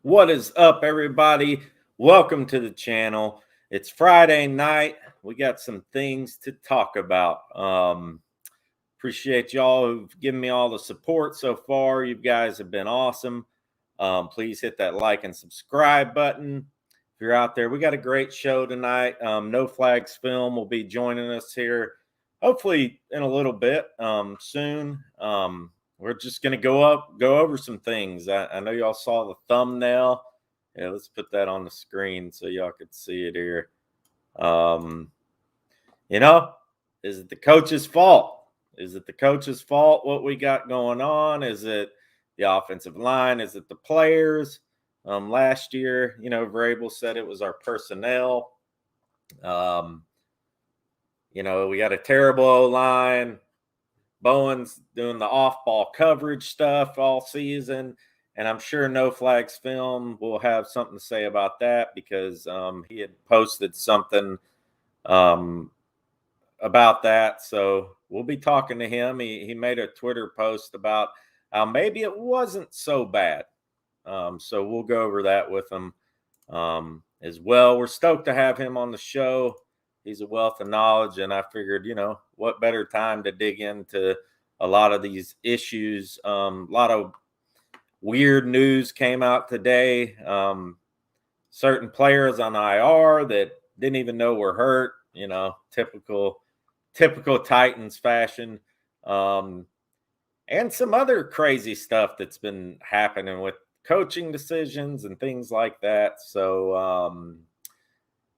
What is up, everybody? Welcome to the channel. It's Friday night. We got some things to talk about. Appreciate y'all who've given me all the support so far. You guys have been awesome. Please hit that like and subscribe button. If you're out there, we got a great show tonight. No Flags Film will be joining us here, hopefully in a little bit soon. We're just going to go over some things. I know y'all saw the thumbnail. Yeah, let's put that on the screen so y'all could see it here. You know, is it the coach's fault? Is it the coach's fault what we got going on? Is it the offensive line? Is it the players? Last year, Vrabel said it was our personnel. We got a terrible O-line. Bowen's doing the off-ball coverage stuff all season, and I'm sure No Flags Film will have something to say about that because he had posted something about that. So we'll be talking to him. He made a Twitter post about how maybe it wasn't so bad. So we'll go over that with him as well. We're stoked to have him on the show. He's a wealth of knowledge, and I figured, what better time to dig into a lot of these issues. A lot of weird news came out today. Certain players on IR that didn't even know were hurt, typical Titans fashion. And some other crazy stuff that's been happening with coaching decisions and things like that. So,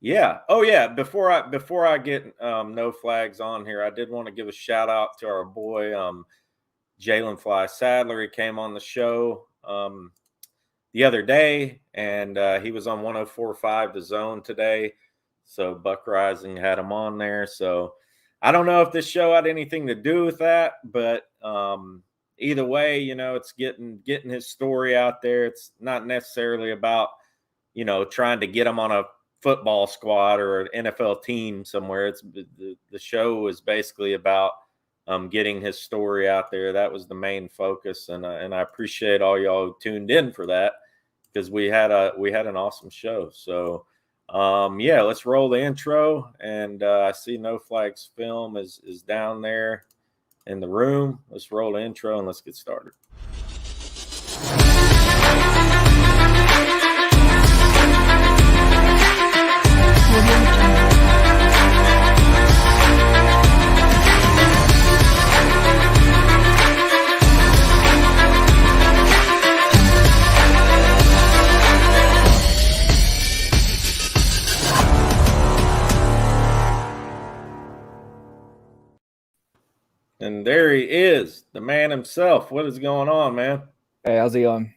yeah. Oh, yeah. Before I get No Flags on here, I did want to give a shout out to our boy Jalen Fly Sadler. He came on the show the other day, and he was on 104.5 The Zone today. So Buck Rising had him on there. So I don't know if this show had anything to do with that, but either way, it's getting his story out there. It's not necessarily about trying to get him on a football squad or an NFL team somewhere. It's the show is basically about getting his story out there. That was the main focus, and I appreciate all y'all who tuned in for that because we had an awesome show. So yeah, let's roll the intro. And I see No Flags Film is down there in the room. Let's roll the intro and let's get started. And there he is, the man himself. What is going on, man? Hey, how's it going?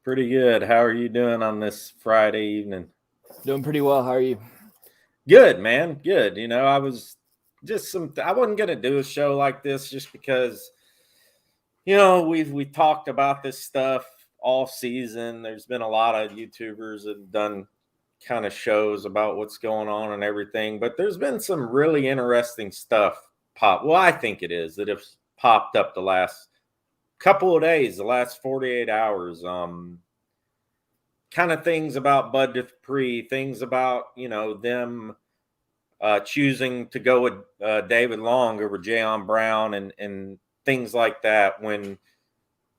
Pretty good. How are you doing on this Friday evening? Doing pretty well. How are you? Good, man. Good. I was I wasn't going to do a show like this just because, we talked about this stuff all season. There's been a lot of YouTubers that have done kind of shows about what's going on and everything, but there's been some really interesting stuff well, I think it is that have popped up the last couple of days, the last 48 hours. Kind of things about Bud Dupree, things about them choosing to go with David Long over Jayon Brown and things like that. When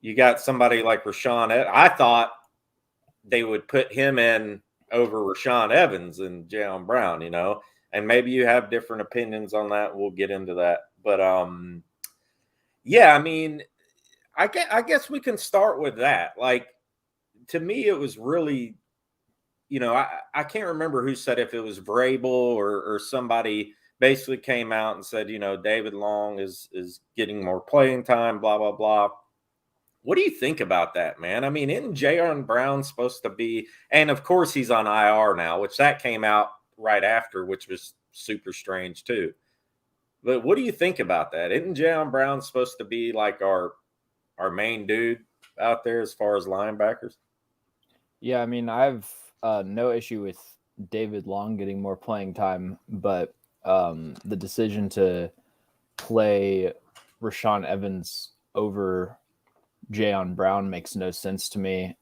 you got somebody like Rashaan, I thought they would put him in over Rashaan Evans and Jayon Brown, and maybe you have different opinions on that. We'll get into that. But yeah, I mean, I guess we can start with that. Like, to me, it was really, I can't remember who said, if it was Vrabel or somebody basically came out and said, David Long is getting more playing time, blah, blah, blah. What do you think about that, man? I mean, isn't Jayon Brown supposed to be, and of course he's on IR now, which that came out right after, which was super strange too. But what do you think about that? Isn't Jayon Brown supposed to be like our main dude out there as far as linebackers? Yeah, I mean, I have no issue with David Long getting more playing time, but the decision to play Rashaan Evans over Jayon Brown makes no sense to me.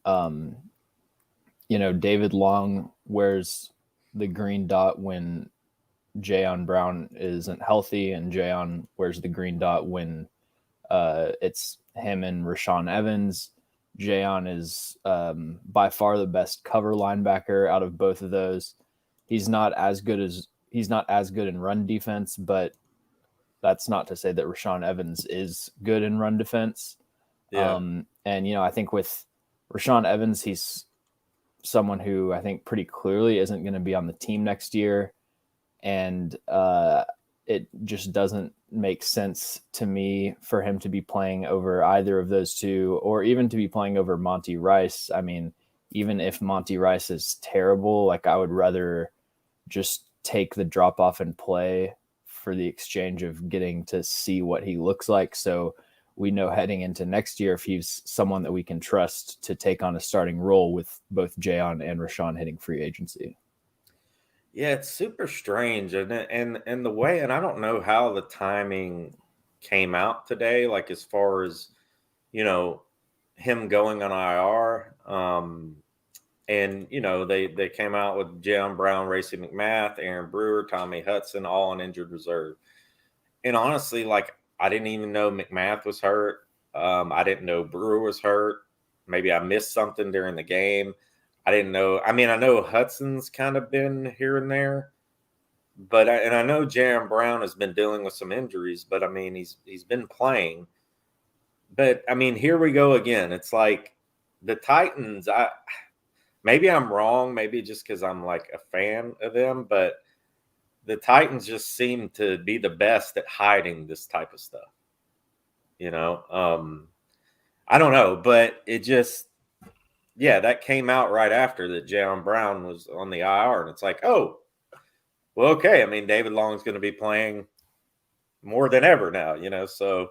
David Long wears the green dot when Jayon Brown isn't healthy, and Jayon wears the green dot when it's him and Rashaan Evans. Jayon is by far the best cover linebacker out of both of those. He's not as good in run defense, but that's not to say that Rashaan Evans is good in run defense. Yeah. And I think with Rashaan Evans, he's someone who I think pretty clearly isn't going to be on the team next year. And it just doesn't make sense to me for him to be playing over either of those two, or even to be playing over Monty Rice. I mean, even if Monty Rice is terrible, like I would rather just take the drop off and play for the exchange of getting to see what he looks like. So we know heading into next year if he's someone that we can trust to take on a starting role with both Jayon and Rashaan hitting free agency. Yeah, it's super strange, and the way, and I don't know how the timing came out today, like as far as him going on IR, and they came out with Jalen Brown, Racy McMath, Aaron Brewer, Tommy Hudson, all on injured reserve. And honestly, like I didn't even know McMath was hurt. I didn't know Brewer was hurt. Maybe I missed something during the game. I didn't know. I mean, I know Hudson's kind of been here and there, but I know Jaron Brown has been dealing with some injuries. But I mean, he's been playing. But I mean, here we go again. It's like the Titans. Maybe I'm wrong. Maybe just because I'm like a fan of them, but the Titans just seem to be the best at hiding this type of stuff. I don't know, but it just. Yeah, that came out right after that Jayon Brown was on the IR. And it's like, oh, well, okay. I mean, David Long's going to be playing more than ever now, so.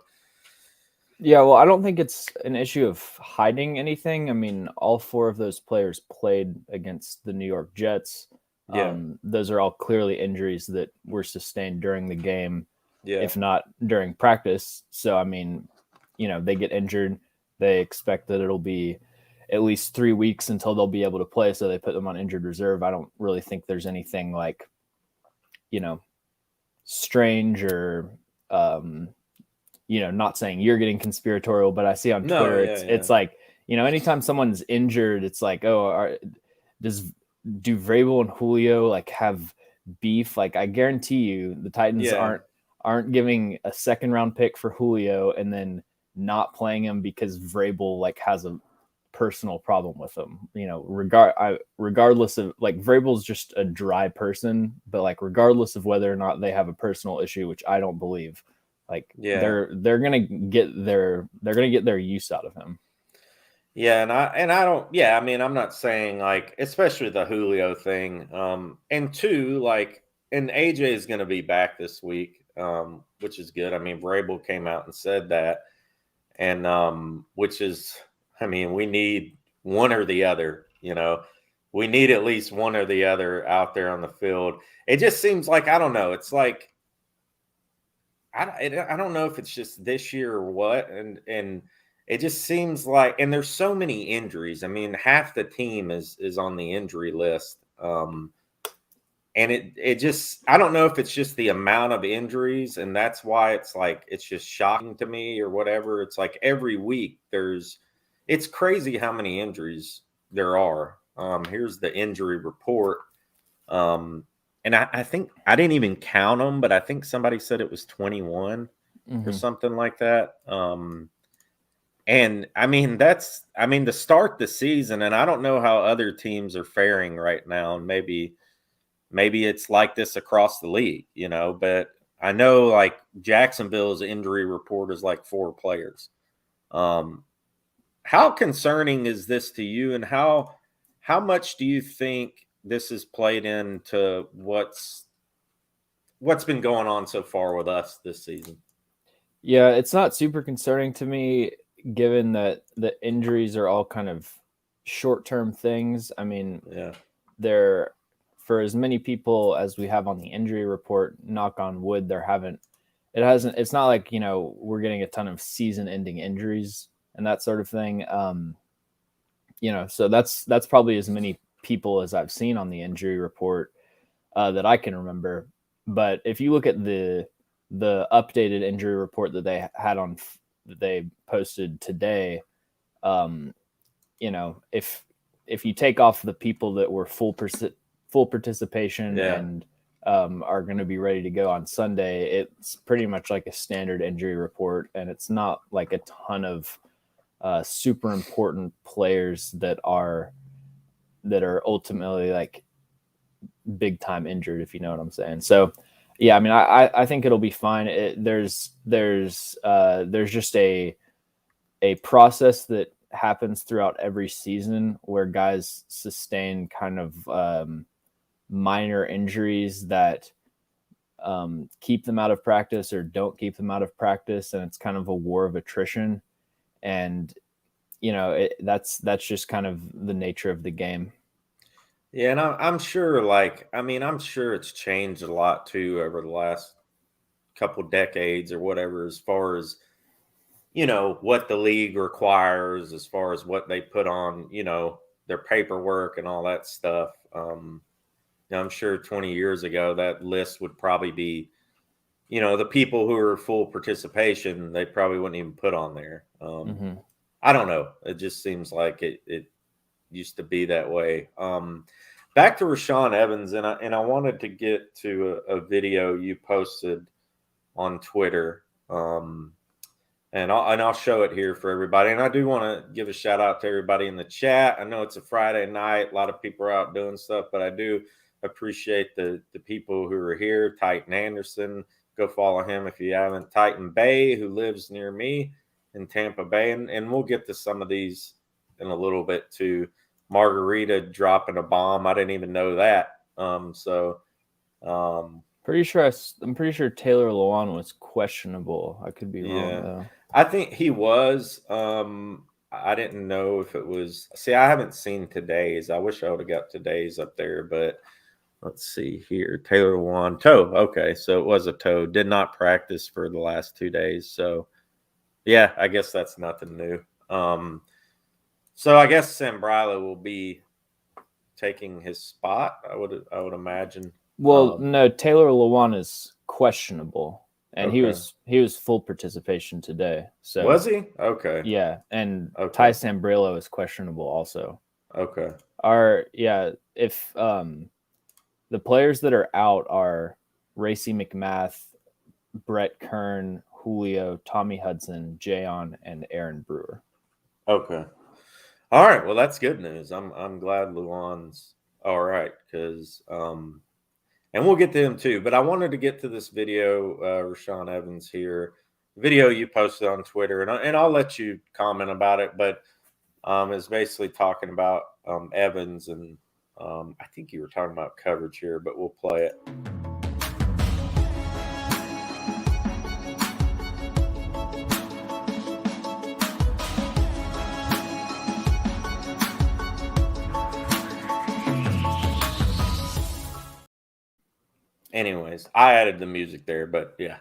Yeah, well, I don't think it's an issue of hiding anything. I mean, all four of those players played against the New York Jets. Yeah. Those are all clearly injuries that were sustained during the game, if not during practice. So, I mean, they get injured. They expect that it'll be at least 3 weeks until they'll be able to play. So they put them on injured reserve. I don't really think there's anything like, strange or, not saying you're getting conspiratorial, but I see on Twitter, it's like, anytime someone's injured, it's like, oh, do Vrabel and Julio like have beef? Like I guarantee you the Titans aren't giving a second round pick for Julio and then not playing him because Vrabel like has a personal problem with him. Regardless of like Vrabel's just a dry person, but like regardless of whether or not they have a personal issue, which I don't believe, like they're gonna get their use out of him. Yeah, and I don't. Yeah, I mean, I'm not saying like, especially the Julio thing. And two, like, and AJ is going to be back this week, which is good. I mean, Vrabel came out and said that, and which is, I mean, we need one or the other. We need at least one or the other out there on the field. It just seems like, I don't know. It's like I don't know if it's just this year or what, and. It just seems like, and there's so many injuries. I mean, half the team is on the injury list. And it just, I don't know if it's just the amount of injuries, and that's why it's like, it's just shocking to me or whatever. It's like every week it's crazy how many injuries there are. Here's the injury report. And I think I didn't even count them, but I think somebody said it was 21 or something like that. And I mean, to start the season, and I don't know how other teams are faring right now. And maybe it's like this across the league, but I know like Jacksonville's injury report is like 4 players. How concerning is this to you, and how much do you think this has played into what's been going on so far with us this season? Yeah, it's not super concerning to me, given that the injuries are all kind of short-term things. I mean, they're, for as many people as we have on the injury report, knock on wood, it's not like, we're getting a ton of season-ending injuries and that sort of thing. So that's probably as many people as I've seen on the injury report that I can remember. But if you look at the updated injury report that they had that they posted today, if you take off the people that were full participation and are going to be ready to go on Sunday, it's pretty much like a standard injury report, and it's not like a ton of super important players that are ultimately like big time injured, if you know what I'm saying. So yeah, I mean, I think it'll be fine. There's just a process that happens throughout every season where guys sustain kind of minor injuries that keep them out of practice or don't keep them out of practice, and it's kind of a war of attrition. And that's just kind of the nature of the game. Yeah, and I'm sure, I'm sure it's changed a lot too over the last couple decades or whatever, as far as, what the league requires, as far as what they put on, their paperwork and all that stuff. I'm sure 20 years ago, that list would probably be, the people who are full participation, they probably wouldn't even put on there. I don't know. It just seems like it used to be that way. Back to Rashaan Evans, and I wanted to get to a video you posted on Twitter, and I'll show it here for everybody. And I do want to give a shout out to everybody in the chat. I know it's a Friday night; a lot of people are out doing stuff, but I do appreciate the people who are here. Titan Anderson, go follow him if you haven't. Titan Bay, who lives near me in Tampa Bay, and we'll get to some of these in a little bit too. Margarita dropping a bomb. I didn't even know that. I'm pretty sure Taylor Lewan was questionable. I could be wrong though. I think he was. I didn't know if it was. See, I haven't seen today's. I wish I would have got today's up there, but let's see here. Taylor Lewan, toe. Okay, so it was a toe. Did not practice for the last 2 days. So yeah, I guess that's nothing new. So I guess Sambrilo will be taking his spot. I would imagine. Well, no, Taylor Lewan is questionable, and he was full participation today. So was he? Okay. Yeah, and Ty Sambrilo is questionable also. Okay. If the players that are out are Racey McMath, Brett Kern, Julio, Tommy Hudson, Jayon, and Aaron Brewer. Okay. All right. Well, that's good news. I'm glad Luan's all right, because and we'll get to him too. But I wanted to get to this video, Rashaan Evans here, video you posted on Twitter, and I'll let you comment about it. But it's basically talking about Evans, and I think you were talking about coverage here, but we'll play it. Anyways, I added the music there, but yeah.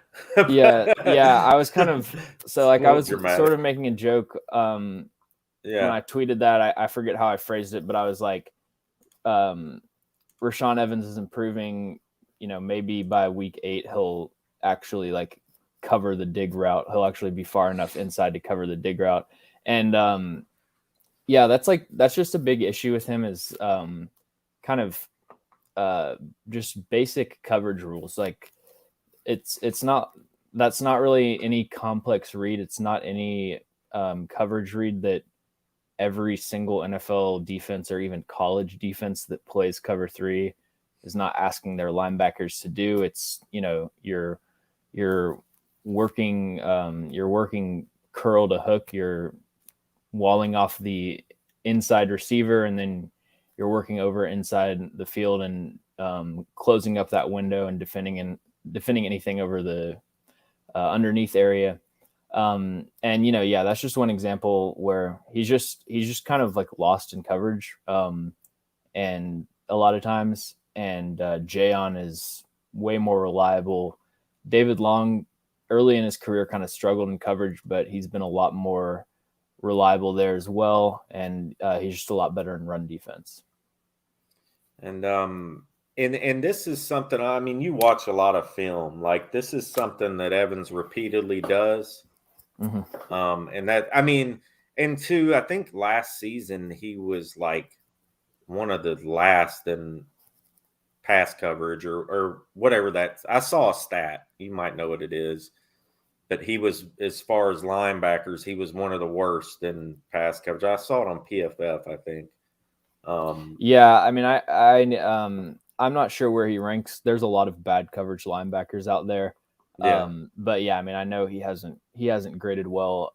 yeah. I was kind of I was dramatic. Sort of making a joke. When I tweeted that, I forget how I phrased it, but I was like, Rashaan Evans is improving. Maybe by week 8 he'll actually like cover the dig route. He'll actually be far enough inside to cover the dig route. And that's just a big issue with him is kind of just basic coverage rules. Like that's not really any complex read. It's not any coverage read that every single NFL defense or even college defense that plays cover 3 is not asking their linebackers to do. It's, you're working curl to hook, you're walling off the inside receiver, and then you're working over inside the field and closing up that window and defending anything over the underneath area. That's just one example where he's just kind of like lost in coverage. And a lot of times, and Jayon is way more reliable. David Long early in his career kind of struggled in coverage, but he's been a lot more reliable there as well. And he's just a lot better in run defense. And this is something, I mean, you watch a lot of film. Like, this is something that Evans repeatedly does. And that, I mean, and two, I think last season he was like one of the last in pass coverage or whatever that. I saw a stat. You might know what it is. But he was, as far as linebackers, he was one of the worst in pass coverage. I saw it on PFF, I think. Yeah, I mean, I'm not sure where he ranks. There's a lot of bad coverage linebackers out there. Yeah. But yeah, I mean, I know he hasn't graded well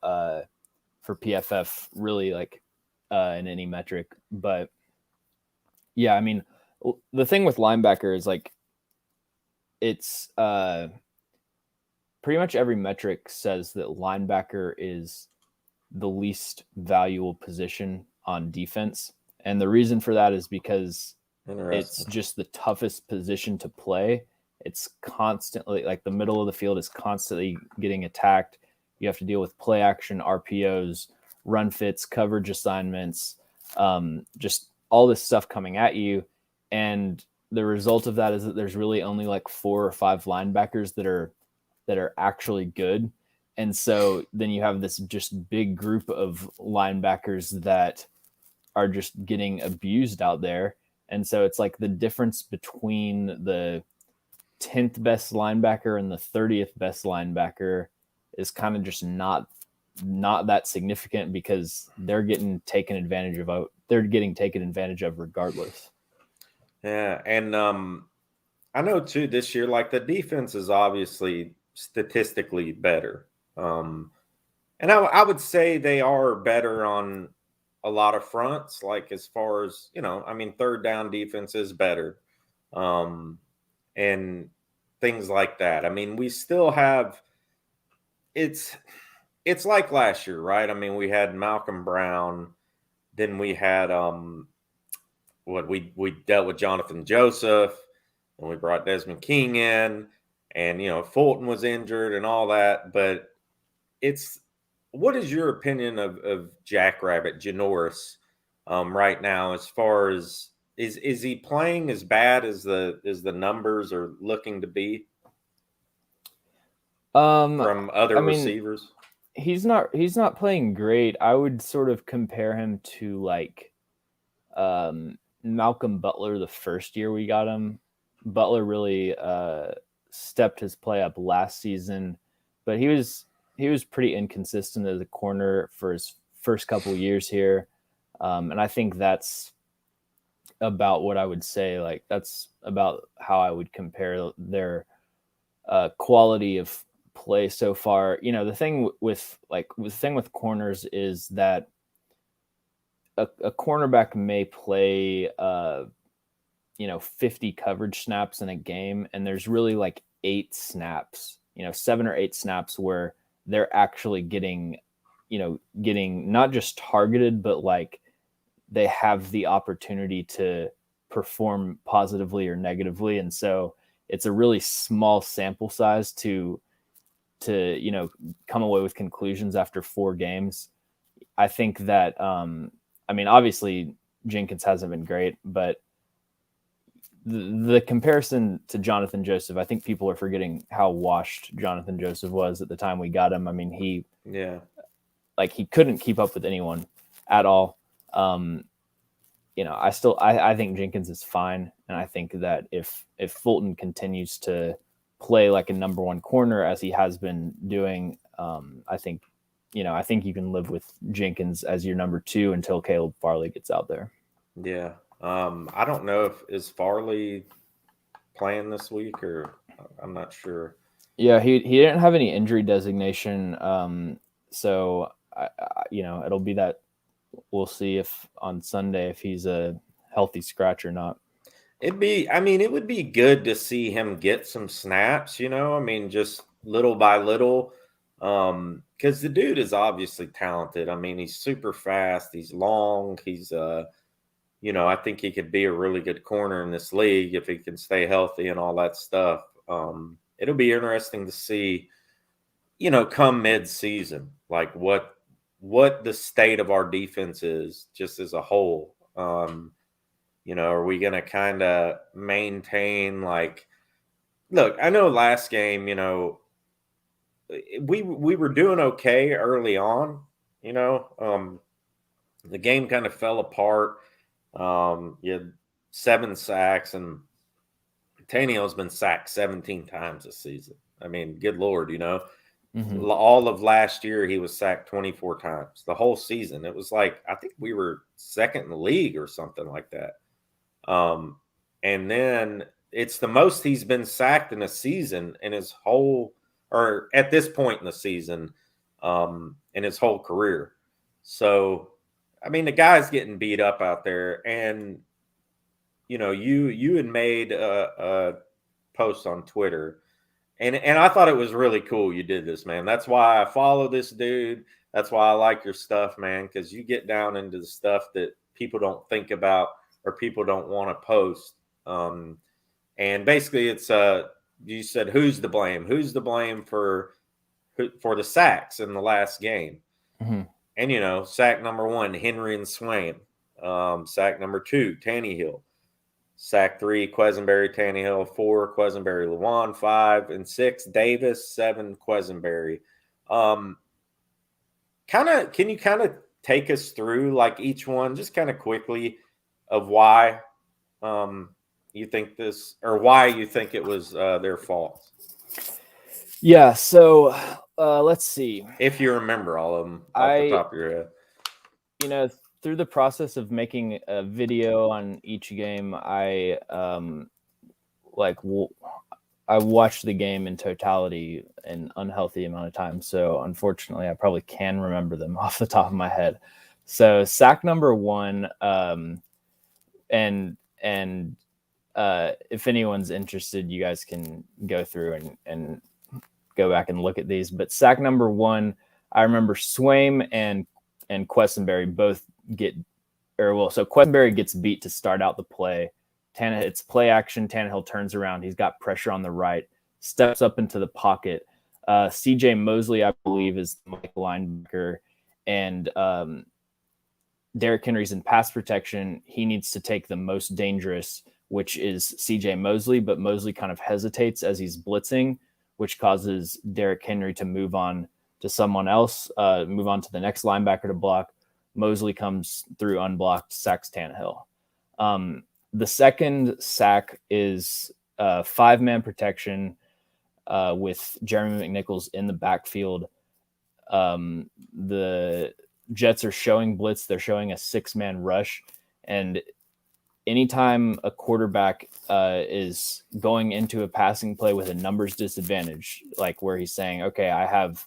for PFF really, like in any metric. But yeah, I mean, the thing with linebacker is like it's pretty much every metric says that linebacker is the least valuable position on defense. And the reason for that is because it's just the toughest position to play. It's constantly, like, the middle of the field is constantly getting attacked. You have to deal with play action, RPOs, run fits, coverage assignments, just all this stuff coming at you. And the result of that is that there's really only like 4 or 5 linebackers that are actually good. And so then you have this just big group of linebackers that are just getting abused out there. And so it's like the difference between the 10th best linebacker and the 30th best linebacker is kind of just not that significant because they're getting taken advantage of. They're getting taken advantage of regardless. Yeah. And I know too this year, like, the defense is obviously statistically better. And I would say they are better on a lot of fronts, like, as far as, I mean, third down defense is better. And things like that. I mean, we still have, it's like last year, right? I mean, we had Malcolm Brown, then we had what we dealt with Jonathan Joseph, and we brought Desmond King in, and Fulton was injured and all that. But it's, what is your opinion of Jackrabbit Janoris right now, as far as is he playing as bad as the numbers are looking to be from other receivers? He's not playing great. I would sort of compare him to like Malcolm Butler the first year we got him. Butler really stepped his play up last season, but he was pretty inconsistent as a corner for his first couple years here. And I think that's about what I would say. Like, that's about how I would compare their quality of play so far. The thing with corners is that a cornerback may play 50 coverage snaps in a game, and there's really like 8 snaps, 7 or 8 snaps where they're actually getting not just targeted, but like they have the opportunity to perform positively or negatively. And so it's a really small sample size to come away with conclusions after 4 games. I think that I mean, obviously Jenkins hasn't been great, but the comparison to Jonathan Joseph, I think people are forgetting how washed Jonathan Joseph was at the time we got him. I mean, he couldn't keep up with anyone at all. I think Jenkins is fine. And I think that if Fulton continues to play like a number 1 corner as he has been doing, I think you can live with Jenkins as your number 2 until Caleb Farley gets out there. Yeah. I don't know if is Farley playing this week, or I'm not sure. Yeah, he didn't have any injury designation. So it'll be that we'll see if on Sunday if he's a healthy scratch or not. It would be good to see him get some snaps, I mean, just little by little. Because the dude is obviously talented. I mean, he's super fast, he's long, he's I think he could be a really good corner in this league if he can stay healthy and all that stuff. It'll be interesting to see, come mid-season, like what the state of our defense is just as a whole. Are we going to kind of maintain like, look, I know last game, we were doing okay early on, the game kind of fell apart. You had 7 sacks, and Tannehill's been sacked 17 times this season. I mean, good Lord, Mm-hmm. all of last year he was sacked 24 times. The whole season, it was like I think we were second in the league or something like that. And then it's the most he's been sacked in a season in his whole, or at this point in the season, in his whole career. So, I mean, the guy's getting beat up out there, and you had made a post on Twitter, and I thought it was really cool you did this, man. That's why I follow this dude. That's why I like your stuff, man, because you get down into the stuff that people don't think about or people don't want to post. And basically, it's you said who's to blame? Who's to blame for the sacks in the last game? Mm-hmm. And sack number 1, Henry and Swain. Sack number 2, Tannehill. Sack 3, Quesenberry, Tannehill. 4, Quesenberry, Lewan. 5 and 6, Davis. 7, Quesenberry. Can you kind of take us through like each one, just kind of quickly, of why you think this, or why you think it was their fault? Yeah. So let's see. If you remember all of them off the top of your head. Through the process of making a video on each game, I watched the game in totality an unhealthy amount of time. So unfortunately, I probably can remember them off the top of my head. So sack number 1, and if anyone's interested, you guys can go through and go back and look at these. But sack number 1, I remember Swaim and Quesenberry both so Quesenberry gets beat to start out the play. It's play action. Tannehill turns around. He's got pressure on the right, steps up into the pocket. CJ Mosley, I believe, is the linebacker, and Derrick Henry's in pass protection. He needs to take the most dangerous, which is CJ Mosley, but Mosley kind of hesitates as he's blitzing, which causes Derrick Henry to move on to someone else, move on to the next linebacker to block. Mosley comes through unblocked, sacks Tannehill. The second sack is 5-man protection with Jeremy McNichols in the backfield. The Jets are showing blitz. They're showing a 6-man rush. And anytime a quarterback is going into a passing play with a numbers disadvantage, like where he's saying, okay, I have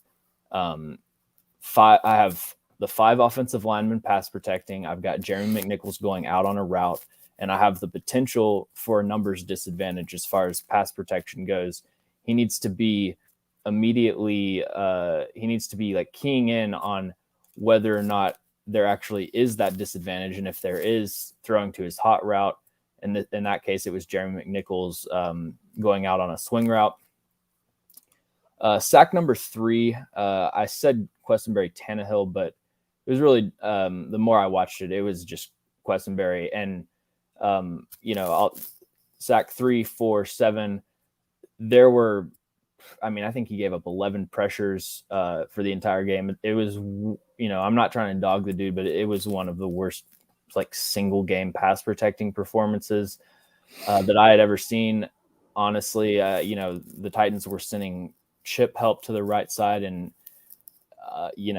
the 5 offensive linemen pass protecting. I've got Jeremy McNichols going out on a route, and I have the potential for a numbers disadvantage as far as pass protection goes. He needs to be immediately, like keying in on whether or not there actually is that disadvantage. And if there is, throwing to his hot route. And in that case, it was Jeremy McNichols going out on a swing route. Sack number 3, I said Quesenberry Tannehill, but it was really, the more I watched it, it was just Quesenberry. And, sack 3, 4, 7, there were, I think he gave up 11 pressures for the entire game. It was, I'm not trying to dog the dude, but it was one of the worst, like, single game pass protecting performances that I had ever seen. Honestly, the Titans were sending chip help to the right side, and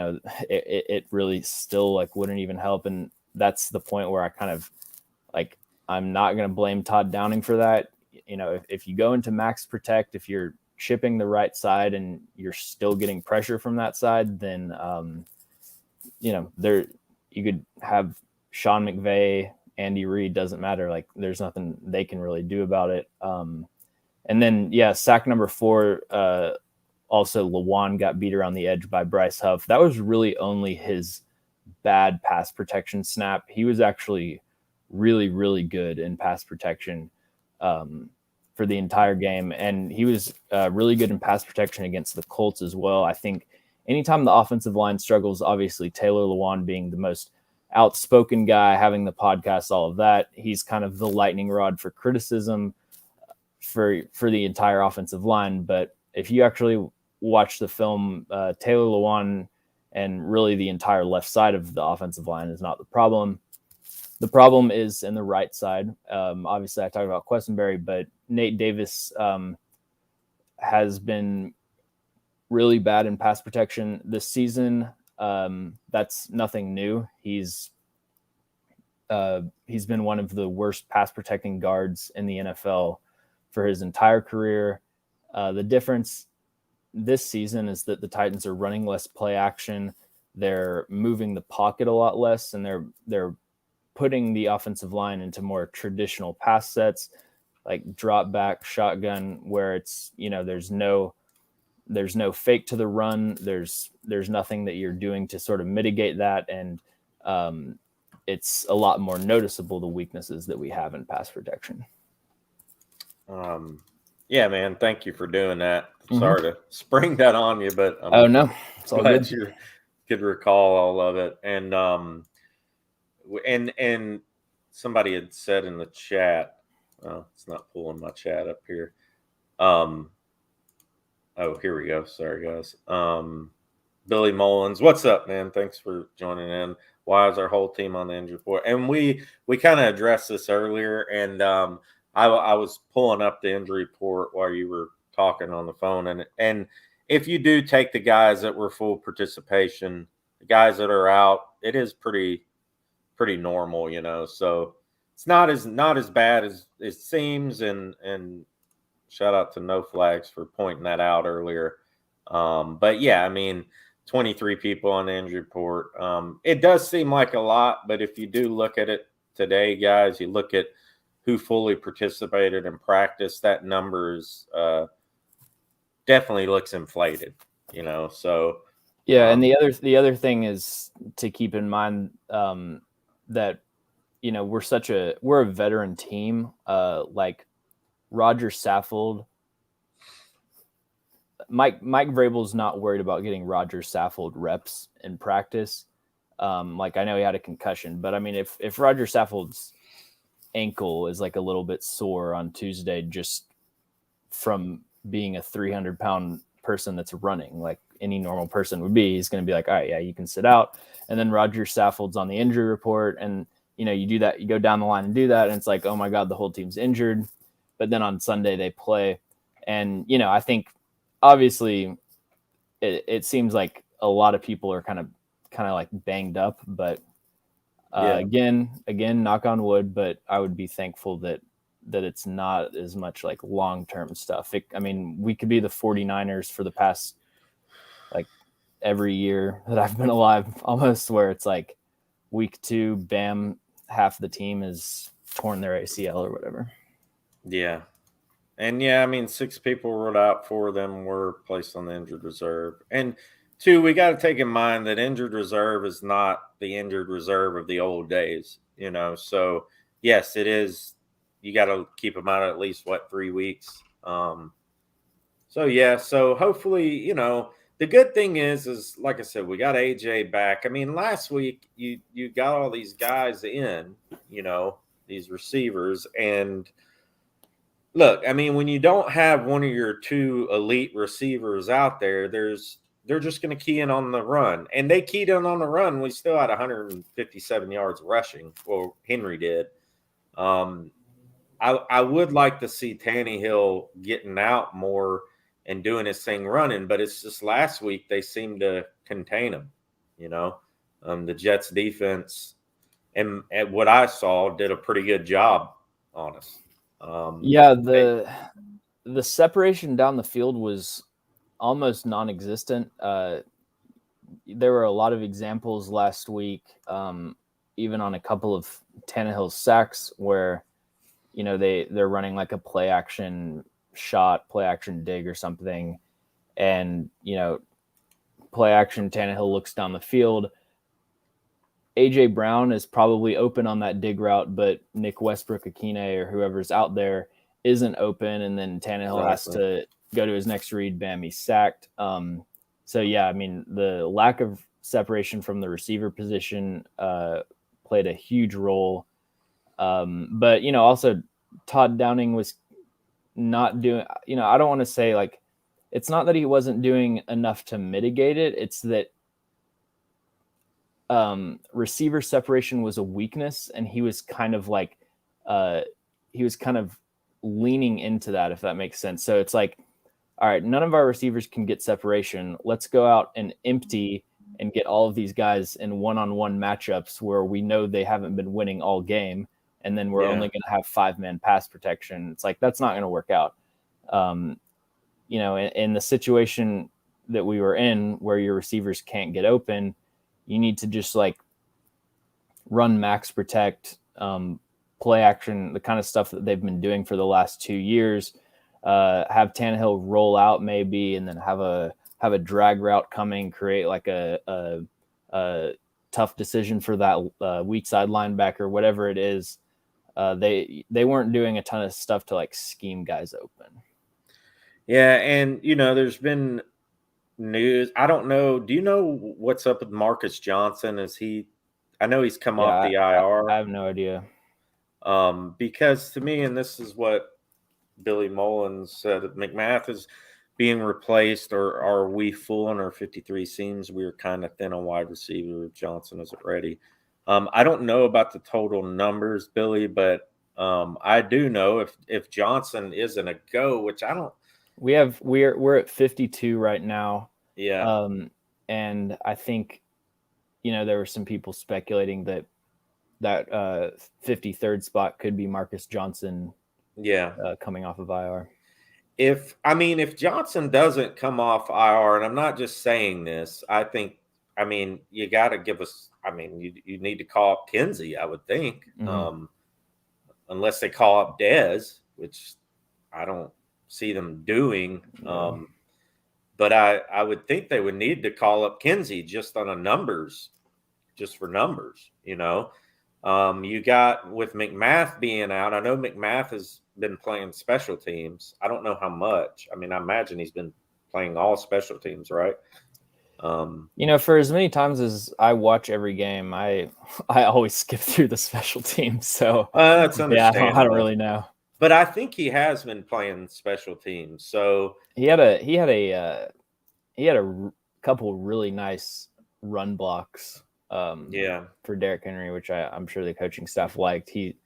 it really still like wouldn't even help. And that's the point where I kind of like, I'm not going to blame Todd Downing for that. If you go into max protect, if you're chipping the right side and you're still getting pressure from that side, then there you could have Sean McVay, Andy Reid, doesn't matter. Like, there's nothing they can really do about it. And then sack number 4, also Lewan got beat around the edge by Bryce Huff. That was really only his bad pass protection snap. He was actually really, really good in pass protection for the entire game. And he was really good in pass protection against the Colts as well. I think anytime the offensive line struggles, obviously Taylor Lewan being the most outspoken guy, having the podcast, all of that. He's kind of the lightning rod for criticism for the entire offensive line. But if you actually watch the film, Taylor Lewan and really the entire left side of the offensive line is not the problem. The problem is in the right side. Obviously, I talked about Questenberry, but Nate Davis has been really bad in pass protection this season. That's nothing new. He's been one of the worst pass protecting guards in the NFL for his entire career. The difference this season is that the Titans are running less play action. They're moving the pocket a lot less, and they're putting the offensive line into more traditional pass sets, like drop back, shotgun, where it's, there's no fake to the run. There's nothing that you're doing to sort of mitigate that. And it's a lot more noticeable, the weaknesses that we have in pass protection. Yeah, man. Thank you for doing that. Sorry to spring that on you, but I'm no, it's all glad good. you could recall all of it. And somebody had said in the chat, it's not pulling my chat up here. Oh, here we go. Sorry, guys. Billy Mullins, what's up, man? Thanks for joining in. Why is our whole team on the injury report? And we kind of addressed this earlier, and I was pulling up the injury report while you were talking on the phone, and if you do take the guys that were full participation, the guys that are out, it is pretty normal, So it's not as bad as it seems, and shout out to No Flags for pointing that out earlier. But yeah, I mean, 23 people on the injury report. It does seem like a lot, but if you do look at it today, guys, you look at who fully participated in practice, that number is definitely looks inflated, So yeah, and the other thing is to keep in mind that we're a veteran team. Like Roger Saffold, Mike Vrabel's not worried about getting Roger Saffold reps in practice. Like, I know he had a concussion, but I mean, if Roger Saffold's ankle is like a little bit sore on Tuesday just from being a 300-pound person that's running like any normal person would be, he's going to be like, all right, yeah, you can sit out. And then Roger Saffold's on the injury report, and you do that, you go down the line and do that, and it's like, oh my God, the whole team's injured. But then on Sunday they play, and I think obviously it seems like a lot of people are kind of like banged up, but again, knock on wood, but I would be thankful that it's not as much like long-term stuff. I mean, we could be the 49ers for the past like every year that I've been alive almost, where it's like week 2, bam, half the team is torn their ACL or whatever. Yeah. And yeah, I mean, 6 people ruled out, 4 of them were placed on the injured reserve. And 2, we got to take in mind that injured reserve is not the injured reserve of the old days, So yes, it is. You got to keep them out at least 3 weeks. So yeah, so hopefully, the good thing is like I said, we got AJ back. I mean, last week you got all these guys in, these receivers, and look, I mean, when you don't have one of your 2 elite receivers out there, they're just going to key in on the run, and they keyed in on the run. We still had 157 yards rushing. Well, Henry did. I would like to see Tannehill getting out more and doing his thing running, but it's just last week they seemed to contain him. The Jets defense and what I saw did a pretty good job on us. Yeah, the separation down the field was almost non-existent. There were a lot of examples last week, even on a couple of Tannehill sacks where they're running like a play action shot, play action dig or something, and play action Tannehill looks down the field. AJ Brown is probably open on that dig route, but Nick Westbrook-Akine or whoever's out there isn't open, and then Tannehill has to go to his next read. Bam, he's sacked. So yeah, I mean, the lack of separation from the receiver position played a huge role. But, also Todd Downing was not doing, I don't want to say like, it's not that he wasn't doing enough to mitigate it. It's that receiver separation was a weakness, and he was kind of leaning into that, if that makes sense. So it's like, all right, none of our receivers can get separation. Let's go out and empty and get all of these guys in one-on-one matchups where we know they haven't been winning all game, and then we're only going to have 5-man pass protection. It's like, that's not going to work out. In the situation that we were in where your receivers can't get open, you need to just like run max protect, play action, the kind of stuff that they've been doing for the last 2 years. Have Tannehill roll out maybe, and then have a drag route coming, create like a tough decision for that weak side linebacker, whatever it is. They weren't doing a ton of stuff to like scheme guys open. Yeah, and there's been news. I don't know. Do you know what's up with Marcus Johnson? I know he's come off the IR. I have no idea. Because to me, and this is what Billy Mullins said, McMath is being replaced, or are we fooling our 53 seems we're kind of thin on wide receiver. Johnson isn't ready. I don't know about the total numbers, Billy, but I do know if Johnson isn't a go, which I don't. We're at 52 right now. Yeah. And I think, there were some people speculating that 53rd spot could be Marcus Johnson. Yeah. Coming off of IR. If Johnson doesn't come off IR, and I'm not just saying this, you got to give us, you need to call up Kinsey, I would think, unless they call up Dez, which I don't see them doing. But I would think they would need to call up Kinsey just for numbers. You got with McMath being out. I know McMath has been playing special teams. I don't know how much. I imagine he's been playing all special teams, right? For as many times as I watch every game, I always skip through the special teams. So that's understandable. Yeah, I don't really know. But I think he has been playing special teams. So he had a couple really nice run blocks. For Derrick Henry, which I'm sure the coaching staff liked. He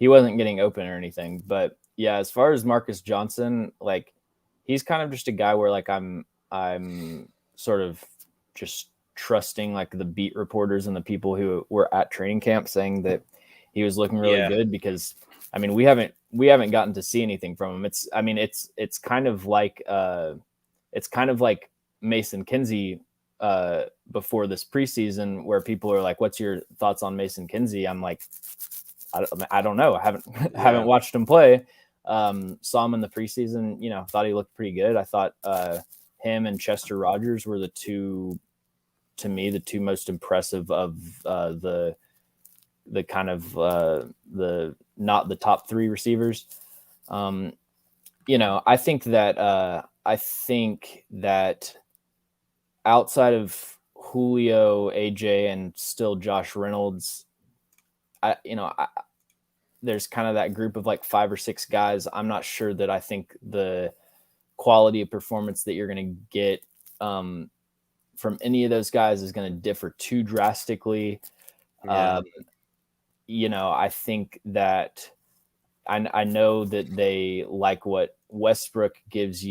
wasn't getting open or anything, but yeah, as far as Marcus Johnson, like he's kind of just a guy where like I'm sort of just trusting like the beat reporters and the people who were at training camp saying that he was looking really good, because we haven't gotten to see anything from him. It's kind of like Mason Kinsey before this preseason, where people are like, what's your thoughts on Mason Kinsey? I'm like, I don't know. I haven't watched him play. Saw him in the preseason, thought he looked pretty good. I thought him and Chester Rogers were the two most impressive of the kind of the not the top three receivers. I think that outside of Julio, AJ, and still Josh Reynolds, there's kind of that group of like 5 or 6 guys. I'm not sure that I think the quality of performance that you're going to get from any of those guys is going to differ too drastically. I think that I know that they like what Westbrook gives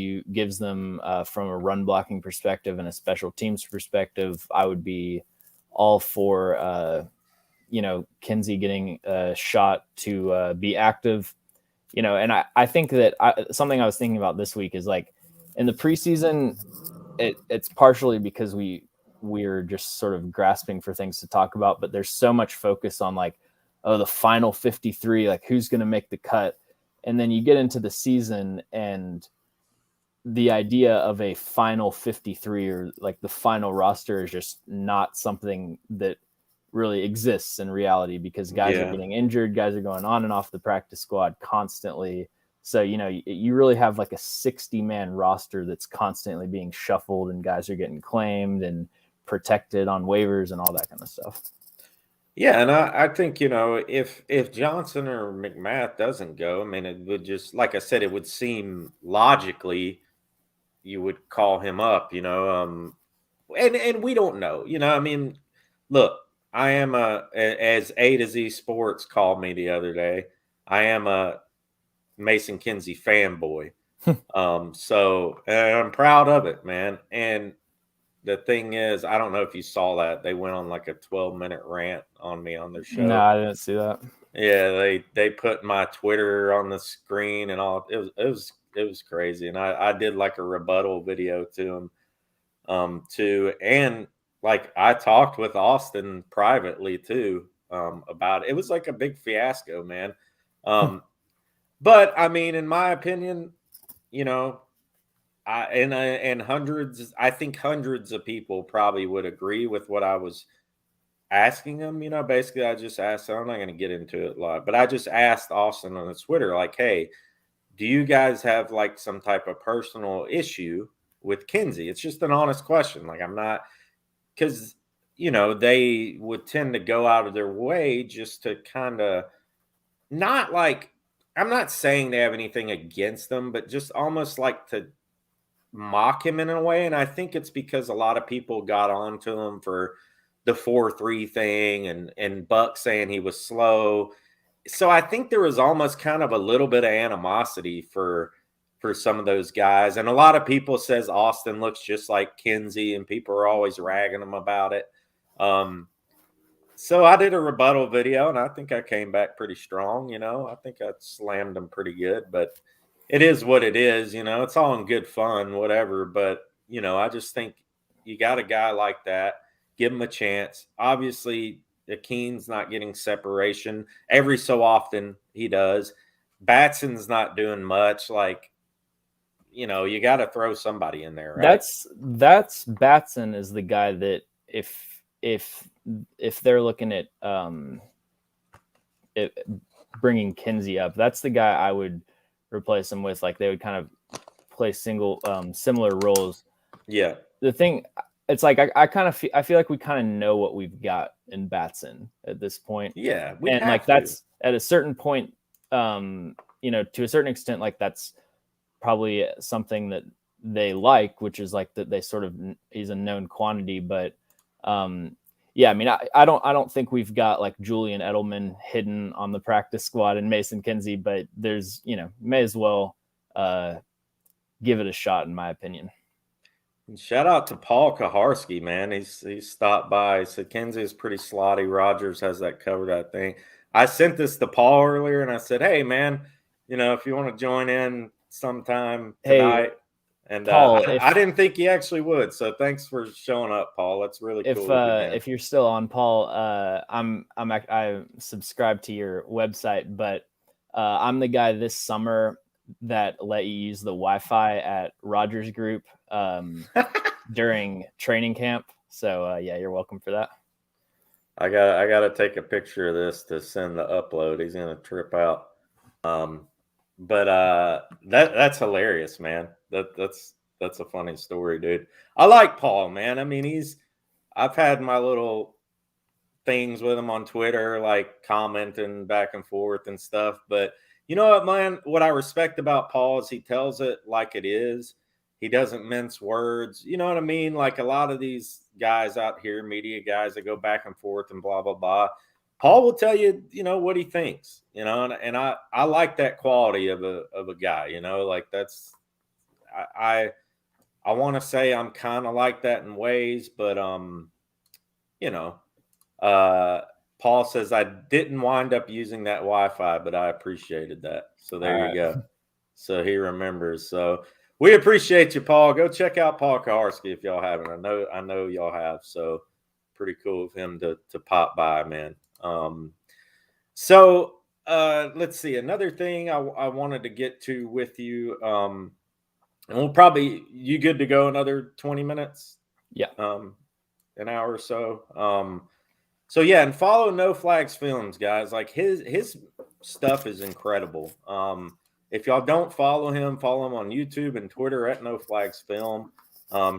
them from a run blocking perspective and a special teams perspective. I would be all for Kinsey getting a shot to be active, and I think that something I was thinking about this week is like in the preseason, it's partially because we're just sort of grasping for things to talk about, but there's so much focus on like, oh, the final 53, like who's going to make the cut. And then you get into the season and the idea of a final 53 or like the final roster is just not something that really exists in reality, because guys are getting injured, guys are going on and off the practice squad constantly. So, you really have like a 60-man roster that's constantly being shuffled, and guys are getting claimed and protected on waivers and all that kind of stuff. Yeah, and I think, if Johnson or McMath doesn't go, I mean, it would just, like I said, it would seem logically you would call him up, and we don't know, I mean, look, I am as A to Z Sports called me the other day, I am a Mason Kinsey fanboy. So and I'm proud of it, man. And the thing is, I don't know if you saw that. They went on like a 12-minute rant on me on their No, show. I didn't see that. Yeah, they put my Twitter on the screen and all. It was crazy. And I did like a rebuttal video to him too. And like I talked with Austin privately too about it. It was like a big fiasco, man. Um but I mean, in my opinion, you know, and hundreds, I think hundreds of people probably would agree with what I was asking them. Basically, I just asked. I'm not going to get into it a lot, but I just asked Austin on his Twitter, like, "Hey, do you guys have like some type of personal issue with Kinsey?" It's just an honest question. Like, I'm not because they would tend to go out of their way just to kind of not like. I'm not saying they have anything against them, but just almost like to mock him in a way, and I think it's because a lot of people got on to him for the 4-3 thing and Buck saying he was slow. So I think there was almost kind of a little bit of animosity for some of those guys. And a lot of people says Austin looks just like Kinsey, and people are always ragging him about it. Um, so I did a rebuttal video, and I think I came back pretty strong. I think I slammed him pretty good, but it is what it is. It's all in good fun, whatever. But I just think you got a guy like that, give him a chance. Obviously, Akeen's not getting separation every so often. He does. Batson's not doing much. Like you got to throw somebody in there, right? That's Batson is the guy that if they're looking at bringing Kinsey up, that's the guy I would replace him with. Like they would kind of play similar roles. Yeah, The thing, it's like I kind of I feel like we kind of know what we've got in Batson at this point, yeah. We'd and like have to. that's at a certain point, to a certain extent, like that's probably something that they like, which is like that they sort of he's a known quantity. But yeah, I mean, I don't think we've got like Julian Edelman hidden on the practice squad and Mason Kinsey, but there's may as well give it a shot in my opinion. And shout out to Paul Kaharski, man. He's stopped by. He said Kenzie is pretty slotty. Rogers has that covered, I think. I sent this to Paul earlier and I said, hey man, if you want to join in sometime Hey, tonight. And Paul, I didn't think he actually would. So thanks for showing up, Paul. That's really cool of you, man. if you're still on, Paul, I subscribe to your website, but I'm the guy this summer that let you use the Wi-Fi at Rogers Group during training camp. So yeah, you're welcome for that. I gotta take a picture of this to send the upload. He's gonna trip out. But that's hilarious, man. That's a funny story, dude. I like Paul, man. I mean, I've had my little things with him on Twitter, like commenting back and forth and stuff. But you know what, man? What I respect about Paul is he tells it like it is. He doesn't mince words. You know what I mean? Like a lot of these guys out here, media guys that go back and forth and blah blah blah. Paul will tell you, what he thinks, and I like that quality of a guy, like that's I I want to say I'm kind of like that in ways, but you know, uh, Paul says I didn't wind up using that Wi-Fi, but I appreciated that. So All there you right. go. So he remembers. So we appreciate you, Paul. Go check out Paul Kaharski if y'all haven't. I know y'all have. So pretty cool of him to pop by, man. So let's see. Another thing I wanted to get to with you. And we'll probably you good to go another 20 minutes? Yeah. An hour or so. So yeah, and follow No Flags Films, guys. Like his stuff is incredible. If y'all don't follow him on YouTube and Twitter at No Flags Film.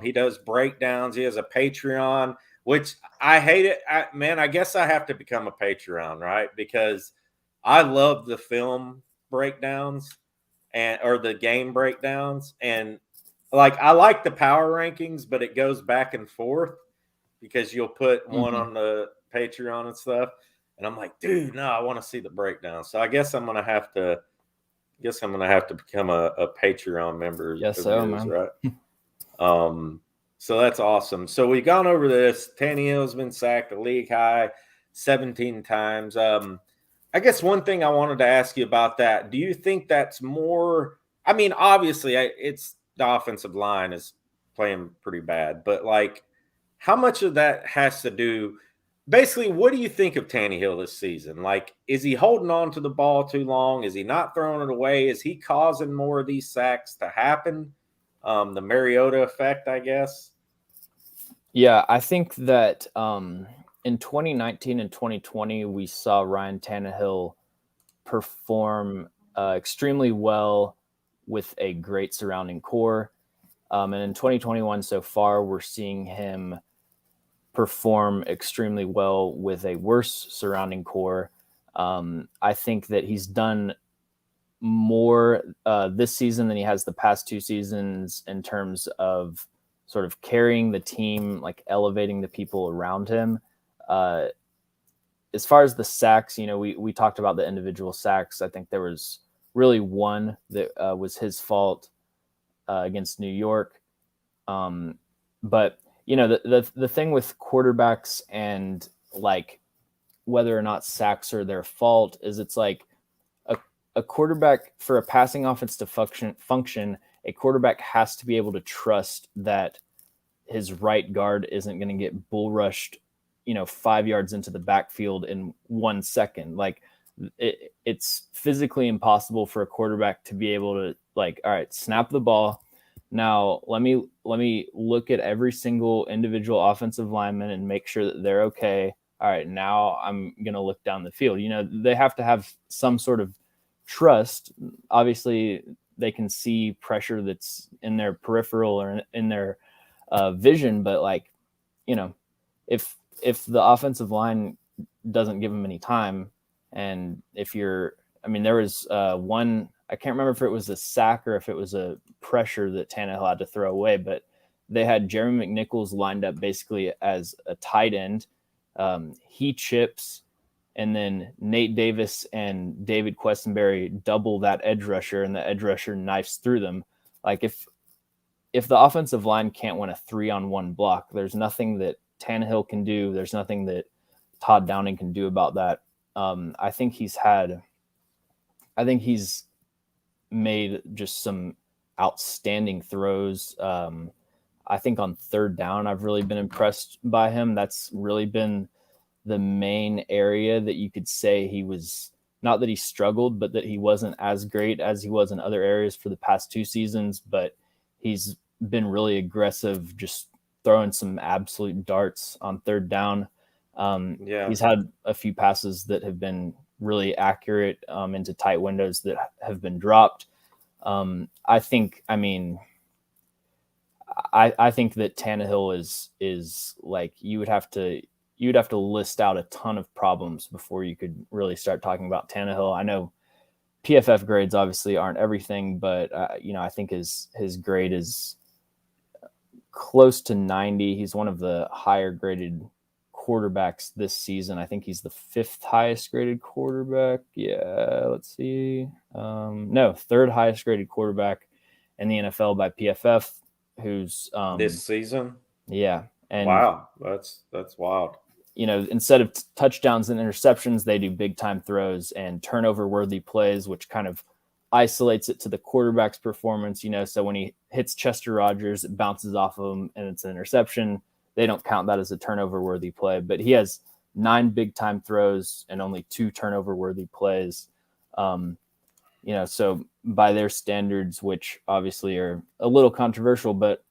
He does breakdowns. He has a Patreon. which I hate it. Man, I guess I have to become a Patreon, right? Because I love the film breakdowns or the game breakdowns. And like, I like the power rankings, but it goes back and forth because you'll put one on the Patreon and stuff. And I'm like, dude, no, I want to see the breakdown. So I guess I'm going to have to become a Patreon member Yes, of so, yours, man. right? So that's awesome. So we've gone over this. Tannehill's been sacked a league high 17 times. I guess one thing I wanted to ask you about that. Do you think that's more? I mean, obviously, it's the offensive line is playing pretty bad, but like, how much of that has to do? Basically, what do you think of Tannehill this season? Like, is he holding on to the ball too long? Is he not throwing it away? Is he causing more of these sacks to happen? The Mariota effect, I guess. Yeah, I think that in 2019 and 2020, we saw Ryan Tannehill perform extremely well with a great surrounding core. And in 2021 so far, we're seeing him perform extremely well with a worse surrounding core. I think that he's done more this season than he has the past 2 seasons in terms of sort of carrying the team, like elevating the people around him. As far as the sacks, we talked about the individual sacks. I think there was really one that was his fault against New York. But the thing with quarterbacks and like whether or not sacks are their fault is it's like a quarterback for a passing offense to function, a quarterback has to be able to trust that his right guard isn't going to get bull rushed, 5 yards into the backfield in 1 second. Like it's physically impossible for a quarterback to be able to like, all right, snap the ball. Now let me look at every single individual offensive lineman and make sure that they're okay. All right, now I'm going to look down the field. They have to have some sort of trust. Obviously, they can see pressure that's in their peripheral or in their vision, but like, if the offensive line doesn't give them any time, and there was one, I can't remember if it was a sack or if it was a pressure that Tannehill had to throw away, but they had Jeremy McNichols lined up basically as a tight end. He chips, and then Nate Davis and David Questenberry double that edge rusher, and the edge rusher knifes through them. Like if the offensive line can't win a 3-on-1 block, there's nothing that Tannehill can do. There's nothing that Todd Downing can do about that. I think he's made just some outstanding throws. I think on third down, I've really been impressed by him. That's really been the main area that you could say he was, not that he struggled, but that he wasn't as great as he was in other areas for the past 2 seasons, but he's been really aggressive, just throwing some absolute darts on third down. He's had a few passes that have been really accurate into tight windows that have been dropped. I think that Tannehill is like, you would have to list out a ton of problems before you could really start talking about Tannehill. I know PFF grades obviously aren't everything, but I think his grade is close to 90. He's one of the higher graded quarterbacks this season. I think he's the 5th highest graded quarterback. Yeah, let's see. No, 3rd highest graded quarterback in the NFL by PFF. Who's this season? Yeah, and wow, that's wild. Instead of touchdowns and interceptions, they do big time throws and turnover worthy plays, which kind of isolates it to the quarterback's performance. So when he hits Chester Rogers, it bounces off of him and it's an interception. They don't count that as a turnover worthy play, but he has 9 big time throws and only 2 turnover worthy plays. So by their standards, which obviously are a little controversial, but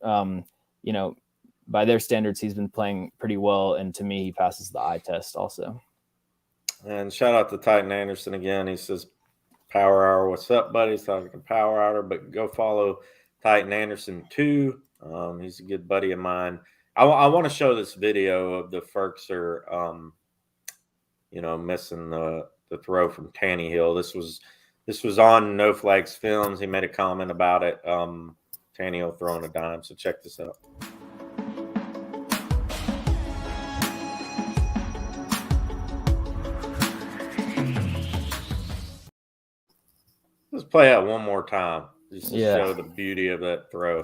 by their standards, he's been playing pretty well, and to me, he passes the eye test also. And shout out to Titan Anderson again. He says, "Power Hour, what's up, buddy?" He's talking to Power Hour, but go follow Titan Anderson too. He's a good buddy of mine. I want to show this video of the Ferkser, missing the throw from Tannehill. This was on No Flags Films. He made a comment about it. Tannehill throwing a dime. So check this out. Let's play that one more time just to show the beauty of that throw.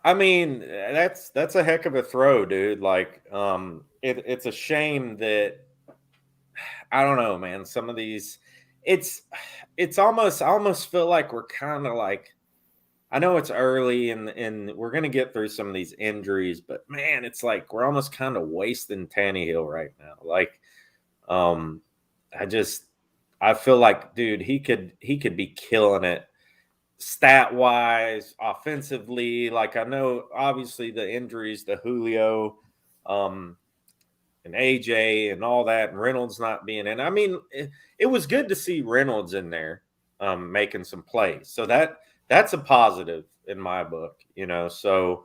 I mean, that's a heck of a throw, dude. Like, it's a shame that I don't know, man. Some of these, it's almost I almost feel like we're kind of like, I know it's early and we're gonna get through some of these injuries, but man, it's like we're almost kind of wasting Tannehill right now. Like, I feel like, dude, he could be killing it stat wise, offensively. Like, I know obviously the injuries, the Julio, and AJ and all that, and Reynolds not being in. I mean, it was good to see Reynolds in there, making some plays. So that's a positive in my book, So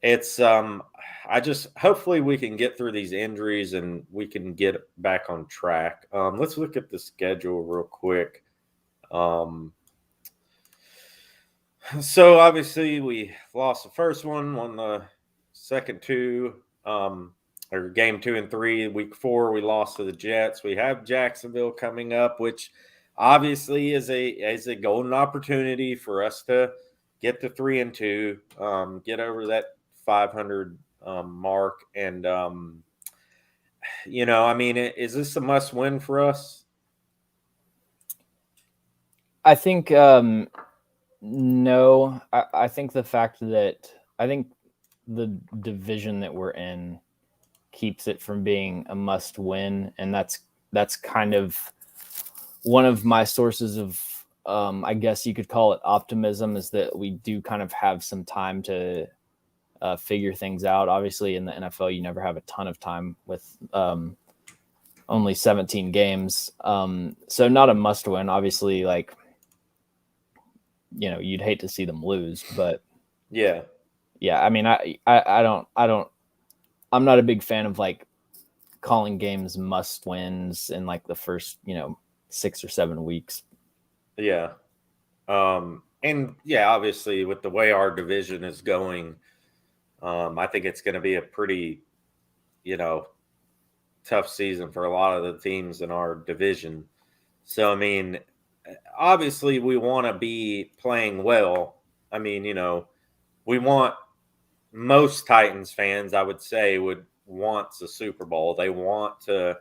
it's I just hopefully we can get through these injuries and we can get back on track. Let's look at the schedule real quick. So obviously we lost the first one, won the second two, or game 2 and 3. Week 4 we lost to the Jets. We have Jacksonville coming up, which obviously is a golden opportunity for us to get to 3-2, get over that 500 mark, and I mean, is this a must win for us? I think no. I think the fact that the division that we're in keeps it from being a must win, and that's kind of one of my sources of I guess you could call it optimism, is that we do kind of have some time to figure things out. Obviously in the NFL you never have a ton of time with only 17 games, so not a must win. Obviously, like, you'd hate to see them lose, but yeah, I mean, I'm not a big fan of like calling games must wins in like the first 6 or 7 weeks. Yeah. And yeah, obviously with the way our division is going, I think it's going to be a pretty tough season for a lot of the teams in our division. So I mean, obviously we want to be playing well. I mean, we want, most Titans fans, I would say, would want the Super Bowl. They want to.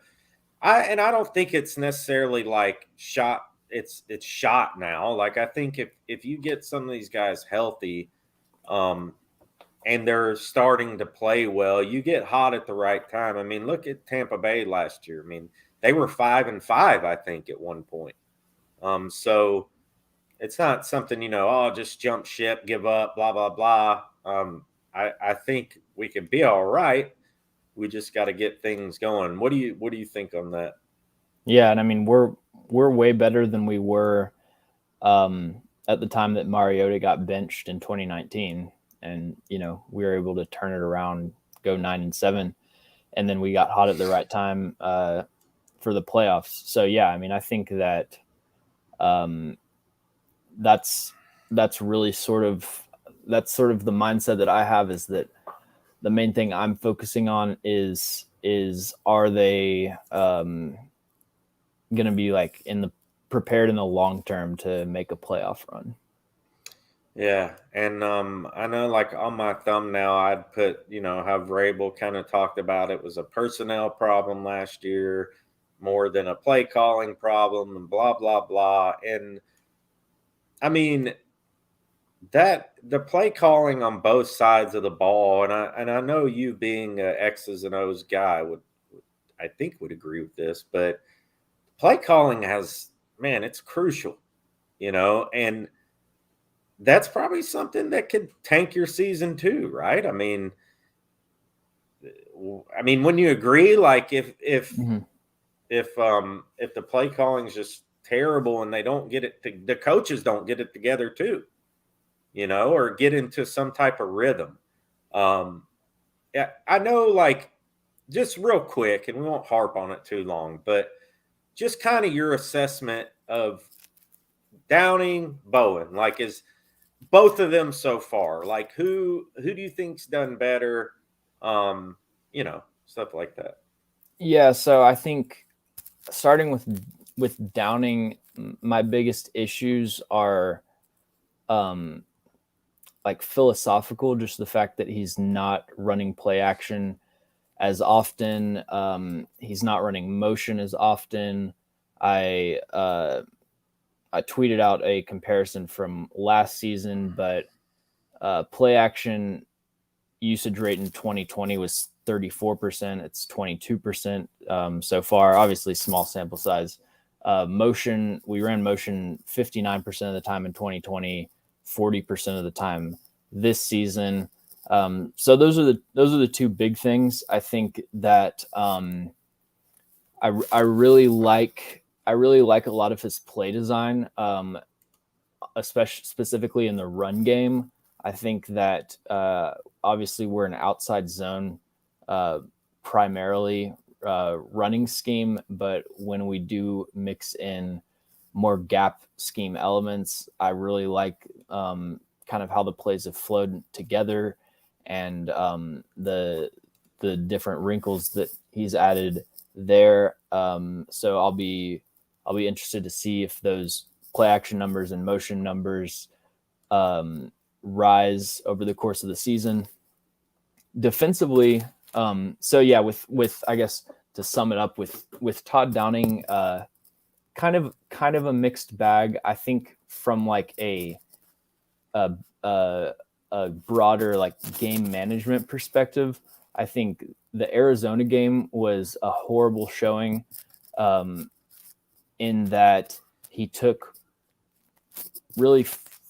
I don't think it's necessarily like shot. It's shot now. Like, I think if you get some of these guys healthy, and they're starting to play well, you get hot at the right time. I mean, look at Tampa Bay last year. I mean, they were 5-5, I think, at one point. So it's not something, just jump ship, give up, blah, blah, blah. I think we can be all right. We just got to get things going. What do you think on that? Yeah, and I mean, we're way better than we were at the time that Mariota got benched in 2019, and we were able to turn it around, go 9-7, and then we got hot at the right time for the playoffs. So yeah, I mean, I think that that's really sort of the mindset that I have, is that the main thing I'm focusing on is are they going to be like prepared in the long term to make a playoff run. Yeah, and I know, like, on my thumbnail I'd put, how Vrabel kind of talked about it was a personnel problem last year more than a play calling problem, and blah blah blah. And I mean, that the play calling on both sides of the ball, and I know you being a X's and O's guy would agree with this, but play calling it's crucial, and that's probably something that could tank your season too, right? I mean, wouldn't you agree? Like, if if the play calling is just terrible and they don't get it, the coaches don't get it together too, or get into some type of rhythm. Yeah, I know, like, just real quick, and we won't harp on it too long, but just kind of your assessment of Downing, Bowen, like, is both of them so far, like, who do you think's done better? Stuff like that. Yeah, so I think starting with Downing, my biggest issues are like philosophical, just the fact that he's not running play action as often. He's not running motion as often. I tweeted out a comparison from last season, but play action usage rate in 2020 was 34%. It's 22% so far. Obviously, small sample size. Motion, we ran motion 59% of the time in 2020, 40% of the time this season. So those are the two big things. I think that I really like a lot of his play design, especially specifically in the run game. I think that obviously we're an outside zone primarily running scheme, but when we do mix in more gap scheme elements, I really like kind of how the plays have flowed together and the different wrinkles that he's added there. So I'll be interested to see if those play action numbers and motion numbers rise over the course of the season. Defensively, so yeah, with I guess to sum it up, with Todd Downing, kind of a mixed bag. I think from like a broader like game management perspective, I think the Arizona game was a horrible showing, in that he took really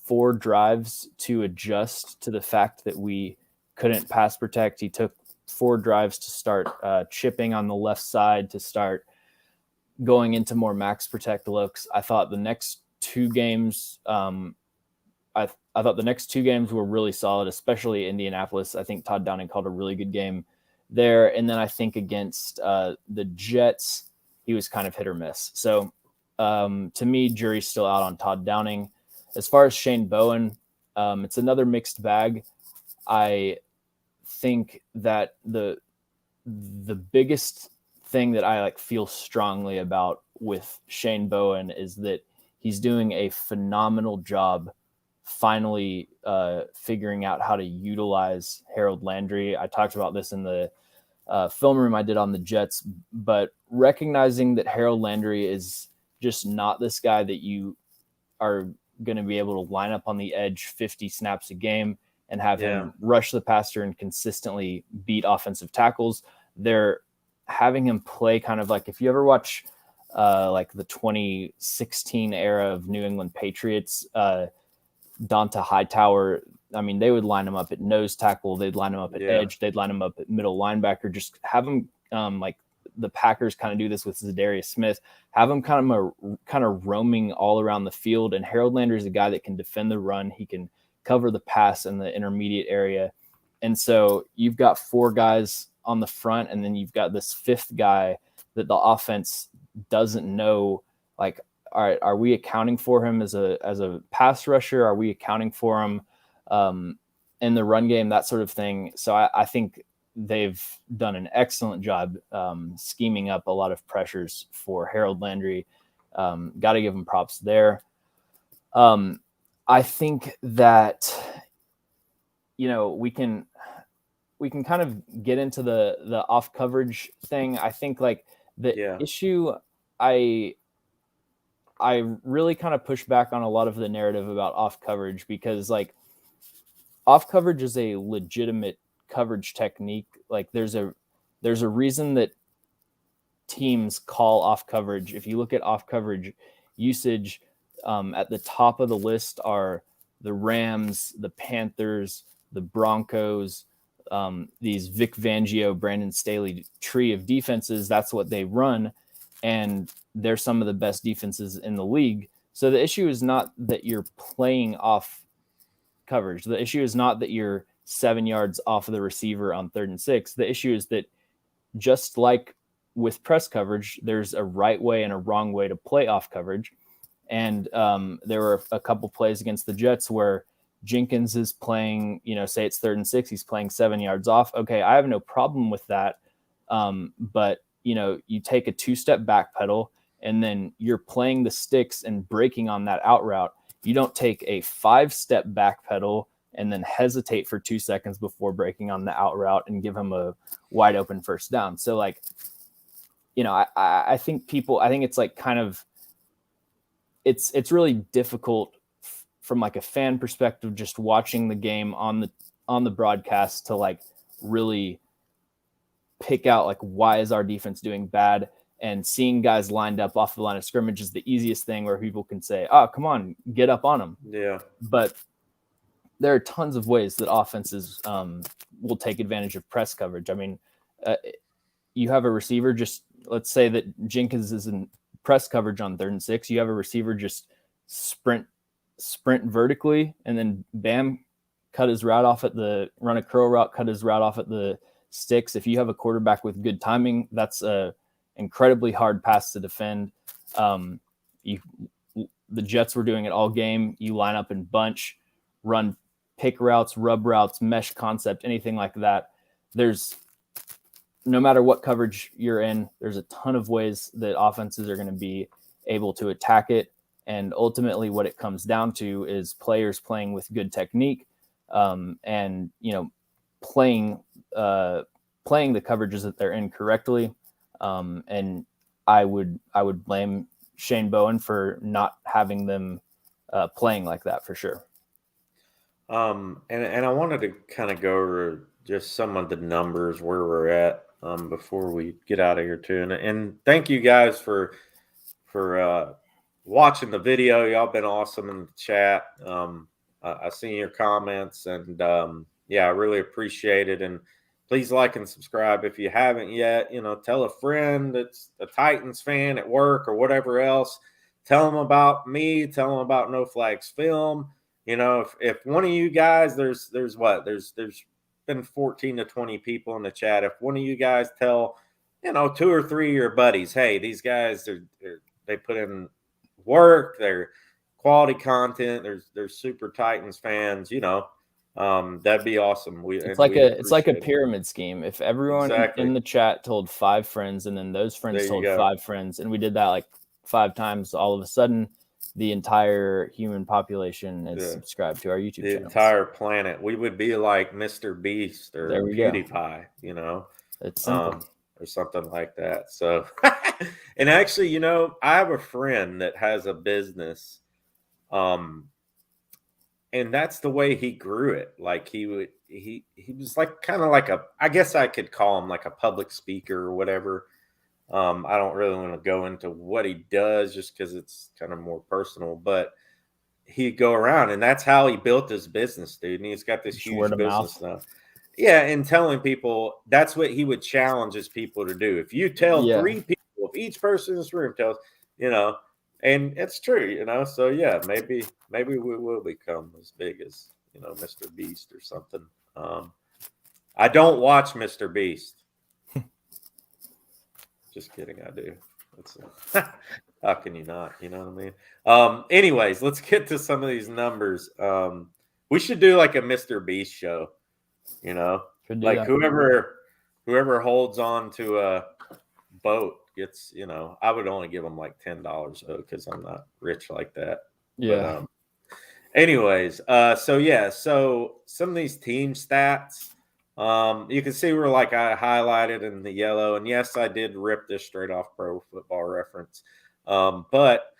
4 drives to adjust to the fact that we couldn't pass protect. He took 4 drives to start chipping on the left side, to start going into more max protect looks. I thought the next 2 games, I thought the next 2 games were really solid, especially Indianapolis. I think Todd Downing called a really good game there. And then I think against the Jets, he was kind of hit or miss. So to me, jury's still out on Todd Downing. As far as Shane Bowen, it's another mixed bag. I think that the biggest thing that I like feel strongly about with Shane Bowen is that he's doing a phenomenal job finally figuring out how to utilize Harold Landry. I talked about this in the film room I did on the Jets, but recognizing that Harold Landry is just not this guy that you are going to be able to line up on the edge 50 snaps a game and have him rush the passer and consistently beat offensive tackles. They're having him play kind of like, if you ever watch like the 2016 era of New England Patriots, Donta Hightower, I mean, they would line him up at nose tackle. They'd line him up at edge. They'd line him up at middle linebacker. Just have him like the Packers kind of do this with Zadarius Smith. Have him kind of roaming all around the field. And Harold Landry is a guy that can defend the run. He can cover the pass in the intermediate area. And so you've got 4 guys on the front, and then you've got this 5th guy that the offense doesn't know, like, all right, are we accounting for him as a pass rusher? Are we accounting for him in the run game, that sort of thing? So I think they've done an excellent job scheming up a lot of pressures for Harold Landry. Got to give him props there. I think that, we can kind of get into the off coverage thing. I think like the issue, I really kind of push back on a lot of the narrative about off coverage, because like off coverage is a legitimate coverage technique. Like there's a reason that teams call off coverage. If you look at off coverage usage, at the top of the list are the Rams, the Panthers, the Broncos, these Vic Fangio, Brandon Staley tree of defenses. That's what they run. and they're some of the best defenses in the league. So the issue is not that you're playing off coverage. The issue is not that you're 7 yards off of the receiver on 3rd and 6. The issue is that just like with press coverage, there's a right way and a wrong way to play off coverage. And there were a couple plays against the Jets where Jenkins is playing, say it's 3rd and 6, he's playing 7 yards off. Okay, I have no problem with that. But, you take a 2-step back pedal and then you're playing the sticks and breaking on that out route. You don't take a 5-step back pedal and then hesitate for 2 seconds before breaking on the out route and give him a wide open first down. So I think it's like kind of, it's really difficult from like a fan perspective, just watching the game on the broadcast to like really pick out like, why is our defense doing bad? And seeing guys lined up off the line of scrimmage is the easiest thing where people can say, oh, come on, get up on them. Yeah. But there are tons of ways that offenses will take advantage of press coverage. I mean, you have a receiver, just let's say that Jenkins is in press coverage on 3rd and 6. You have a receiver just sprint vertically, and then bam, run a curl route, cut his route off at the sticks. If you have a quarterback with good timing, that's a incredibly hard pass to defend. The Jets were doing it all game. You line up in bunch, run pick routes, rub routes, mesh concept, anything like that. There's, no matter what coverage you're in, there's a ton of ways that offenses are going to be able to attack it. And ultimately what it comes down to is players playing with good technique, and, playing the coverages that they're in correctly. And I would blame Shane Bowen for not having them playing like that for sure. And I wanted to kind of go over just some of the numbers where we're at before we get out of here too. And thank you guys for watching the video. Y'all been awesome in the chat. I seen your comments, and I really appreciate it. And please like and subscribe if you haven't yet. Tell a friend that's a Titans fan at work or whatever else. Tell them about me. Tell them about No Flags Film. If one of you guys, there's been 14 to 20 people in the chat. If one of you guys tell, 2 or 3 of your buddies, hey, these guys, they put in work, they're quality content, they're super Titans fans, that'd be awesome. It's like a pyramid scheme. If everyone in the chat told 5 friends, and then those friends told 5 friends, and we did that like 5 times, all of a sudden the entire human population is subscribed to our YouTube channel. The entire planet. We would be like Mr. Beast or PewDiePie, It's simple. Or something like that. So, and actually, I have a friend that has a business, and that's the way he grew it. Like he was like kind of like I guess I could call him like a public speaker or whatever. I don't really want to go into what he does just because it's kind of more personal, but he'd go around, and that's how he built his business, dude. And he's got this huge business now. Yeah, and telling people, that's what he would challenge his people to do. If you tell 3 people, if each person in this room tells, and it's true, So yeah, maybe we will become as big as Mr. Beast or something. I don't watch Mr. Beast. Just kidding, I do. How can you not? You know what I mean? Anyways, let's get to some of these numbers. We should do like a Mr. Beast show. Like whoever holds on to a boat gets. I would only give them like $10 though, because I'm not rich like that. Yeah. But, anyways, so some of these team stats. You can see where like I highlighted in the yellow, and yes, I did rip this straight off Pro Football Reference. But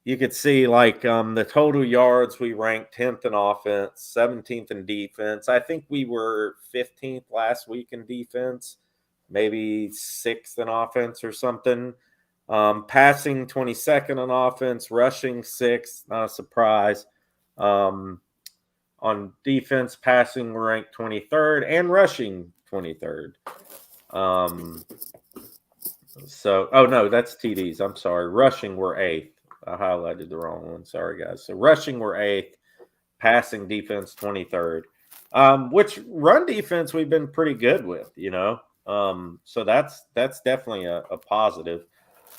you could see like the total yards, we ranked 10th in offense, 17th in defense. I think we were 15th last week in defense, maybe 6th in offense or something. Passing 22nd on offense, rushing 6th, not a surprise. On defense, passing ranked 23rd and rushing 23rd. So, oh no, that's TDs. I'm sorry. Rushing were eighth. I highlighted the wrong one. Sorry, guys. So rushing were eighth, passing defense 23rd. Which run defense we've been pretty good with, you know. So that's definitely a positive.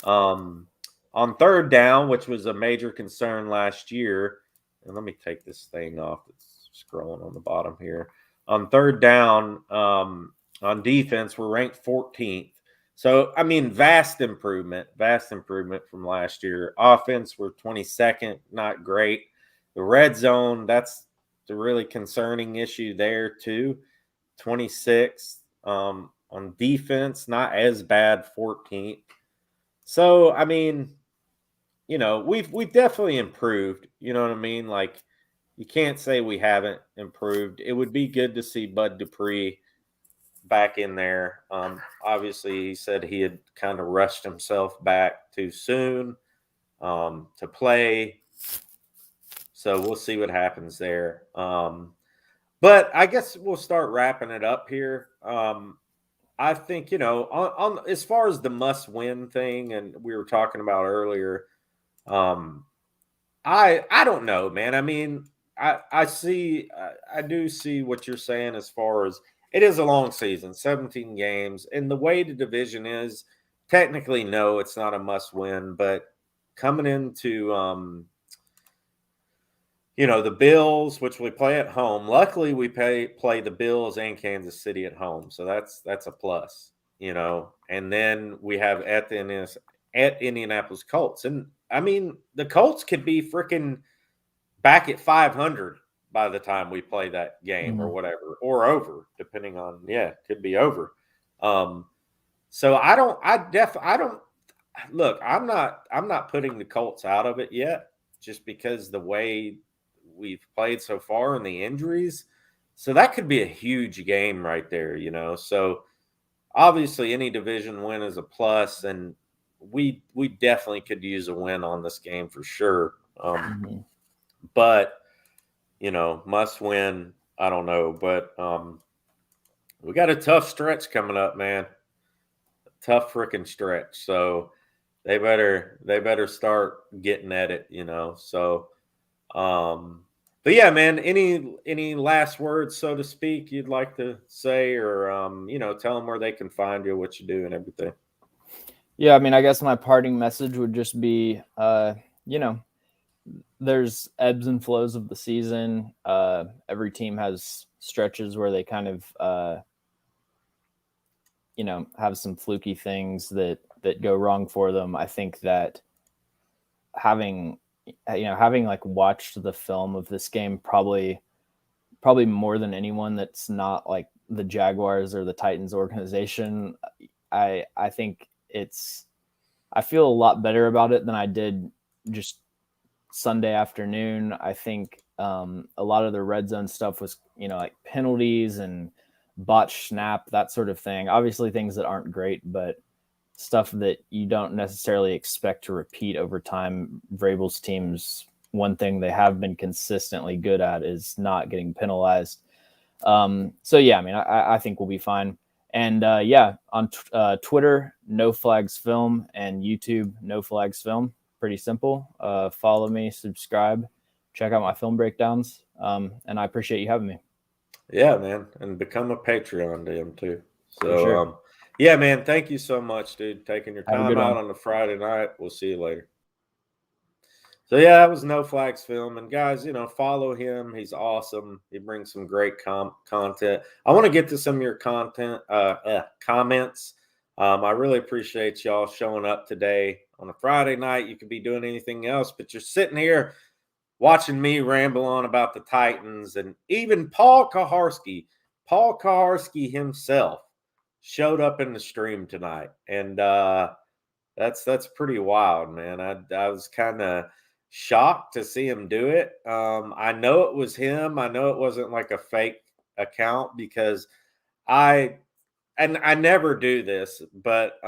Um, on third down, which was a major concern last year, and let me take this thing off. It's scrolling on the bottom here. On third down, on defense, we're ranked 14th. So, I mean, vast improvement from last year. Offense, we're 22nd, not great. The red zone, that's the really concerning issue there, too. 26th. On defense, not as bad, 14th. So, I mean, you know, we've definitely improved. You know what I mean? Like, you can't say we haven't improved. It would be good to see Bud Dupree back in there. Obviously, he said he had kind of rushed himself back too soon to play. So we'll see what happens there. But I guess we'll start wrapping it up here. I think, you know, on as far as the must win thing, and we were talking about earlier, I don't know, man. I mean, I do see what you're saying as far as it is a long season, 17 games, and the way the division is, technically, no, it's not a must win, but coming into you know, the Bills, which we play at home. Luckily, we play the Bills and Kansas City at home, so that's a plus, you know. And then we have at Indianapolis Colts, and I mean, the Colts could be freaking back at 500 by the time we play that game or whatever, or over, depending on could be over. So I don't look. I'm not putting the Colts out of it yet, just because the way we've played so far and the injuries. So that could be a huge game right there, you know. So obviously any division win is a plus, and we definitely could use a win on this game for sure. But you know, must win, I don't know, but we got a tough stretch coming up, man. Tough freaking stretch. So they better start getting at it, you know. So but yeah, man, any last words, so to speak, you'd like to say, or you know, tell them where they can find you, what you do, and everything. Yeah, I mean, I guess my parting message would just be, you know, there's ebbs and flows of the season. Every team has stretches where they kind of, you know, have some fluky things that go wrong for them. I think that having like watched the film of this game probably more than anyone that's not like the Jaguars or the Titans organization, I think I feel a lot better about it than I did just Sunday afternoon. I think a lot of the red zone stuff was, you know, like penalties and botch snap, that sort of thing. Obviously things that aren't great, but stuff that you don't necessarily expect to repeat over time. Vrabel's teams, one thing they have been consistently good at is not getting penalized. So yeah, I mean, I think we'll be fine. And yeah, on Twitter, No Flags Film, and YouTube, No Flags Film. Pretty simple. Follow me, subscribe, check out my film breakdowns, and I appreciate you having me. Yeah, man, and become a Patreon to him too. So, sure. Yeah, man, thank you so much, dude, taking your Have a time good out one. on a Friday night. We'll see you later. So yeah, that was No Flags Film, and guys, you know, follow him. He's awesome. He brings some great content. I want to get to some of your comments. I really appreciate y'all showing up today on a Friday night. You could be doing anything else, but you're sitting here watching me ramble on about the Titans, and even Paul Kaharski himself showed up in the stream tonight, and that's pretty wild, man. I was kind of shocked to see him do it. I know it was him. I know it wasn't like a fake account, because I never do this, but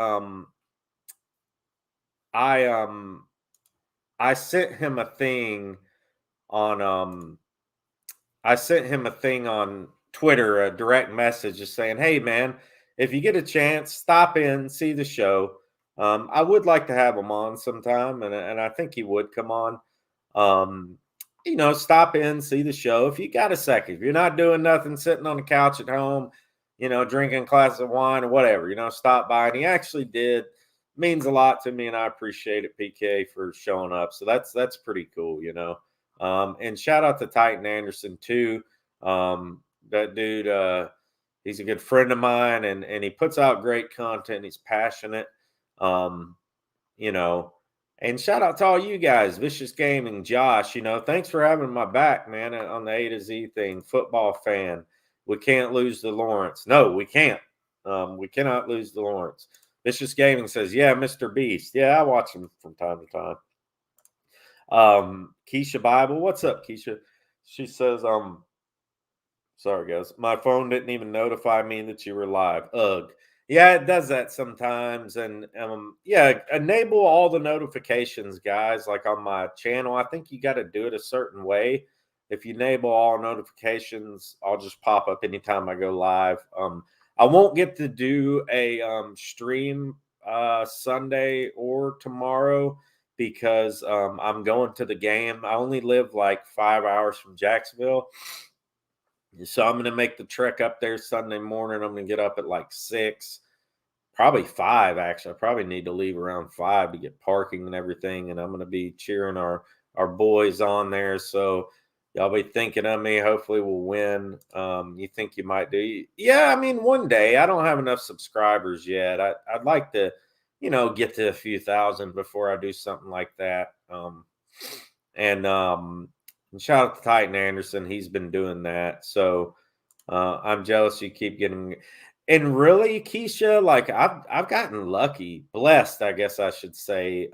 I sent him a thing on Twitter, a direct message just saying, "Hey man, if you get a chance, stop in, see the show. I would like to have him on sometime, and I think he would come on. Um, stop in, see the show if you got a second. If you're not doing nothing, sitting on the couch at home, drinking a glass of wine or whatever, stop by. And he actually did. Means a lot to me, and I appreciate it, PK, for showing up. So that's pretty cool. And shout out to Titan Anderson too. That dude, he's a good friend of mine, and he puts out great content. He's passionate. Um, you know, and shout out to all you guys, Vicious Gaming, Josh. Thanks for having my back, man, on the A to Z thing. Football fan, we can't lose to Lawrence. No, we can't. We cannot lose to Lawrence. Vicious Gaming says, "Yeah, Mr. Beast. Yeah, I watch him from time to time." Keisha Bible, what's up, Keisha? She says, sorry, guys. My phone didn't even notify me that you were live. Ugh. Yeah, it does that sometimes. And yeah, enable all the notifications, guys. Like on my channel, I think you got to do it a certain way. If you enable all notifications, I'll just pop up anytime I go live. I won't get to do a stream Sunday or tomorrow because I'm going to the game. I only live like 5 hours from Jacksonville. So I'm going to make the trek up there Sunday morning. I'm going to get up at like 6, probably 5, actually. I probably need to leave around 5 to get parking and everything. And I'm going to be cheering our boys on there. So y'all be thinking of me. Hopefully we'll win. You think you might do? Yeah, I mean, one day. I don't have enough subscribers yet. I'd like to, get to a few thousand before I do something like that. And shout out to Titan Anderson. He's been doing that. So I'm jealous you keep getting. And really, Keisha, like I've gotten lucky, blessed, I guess I should say.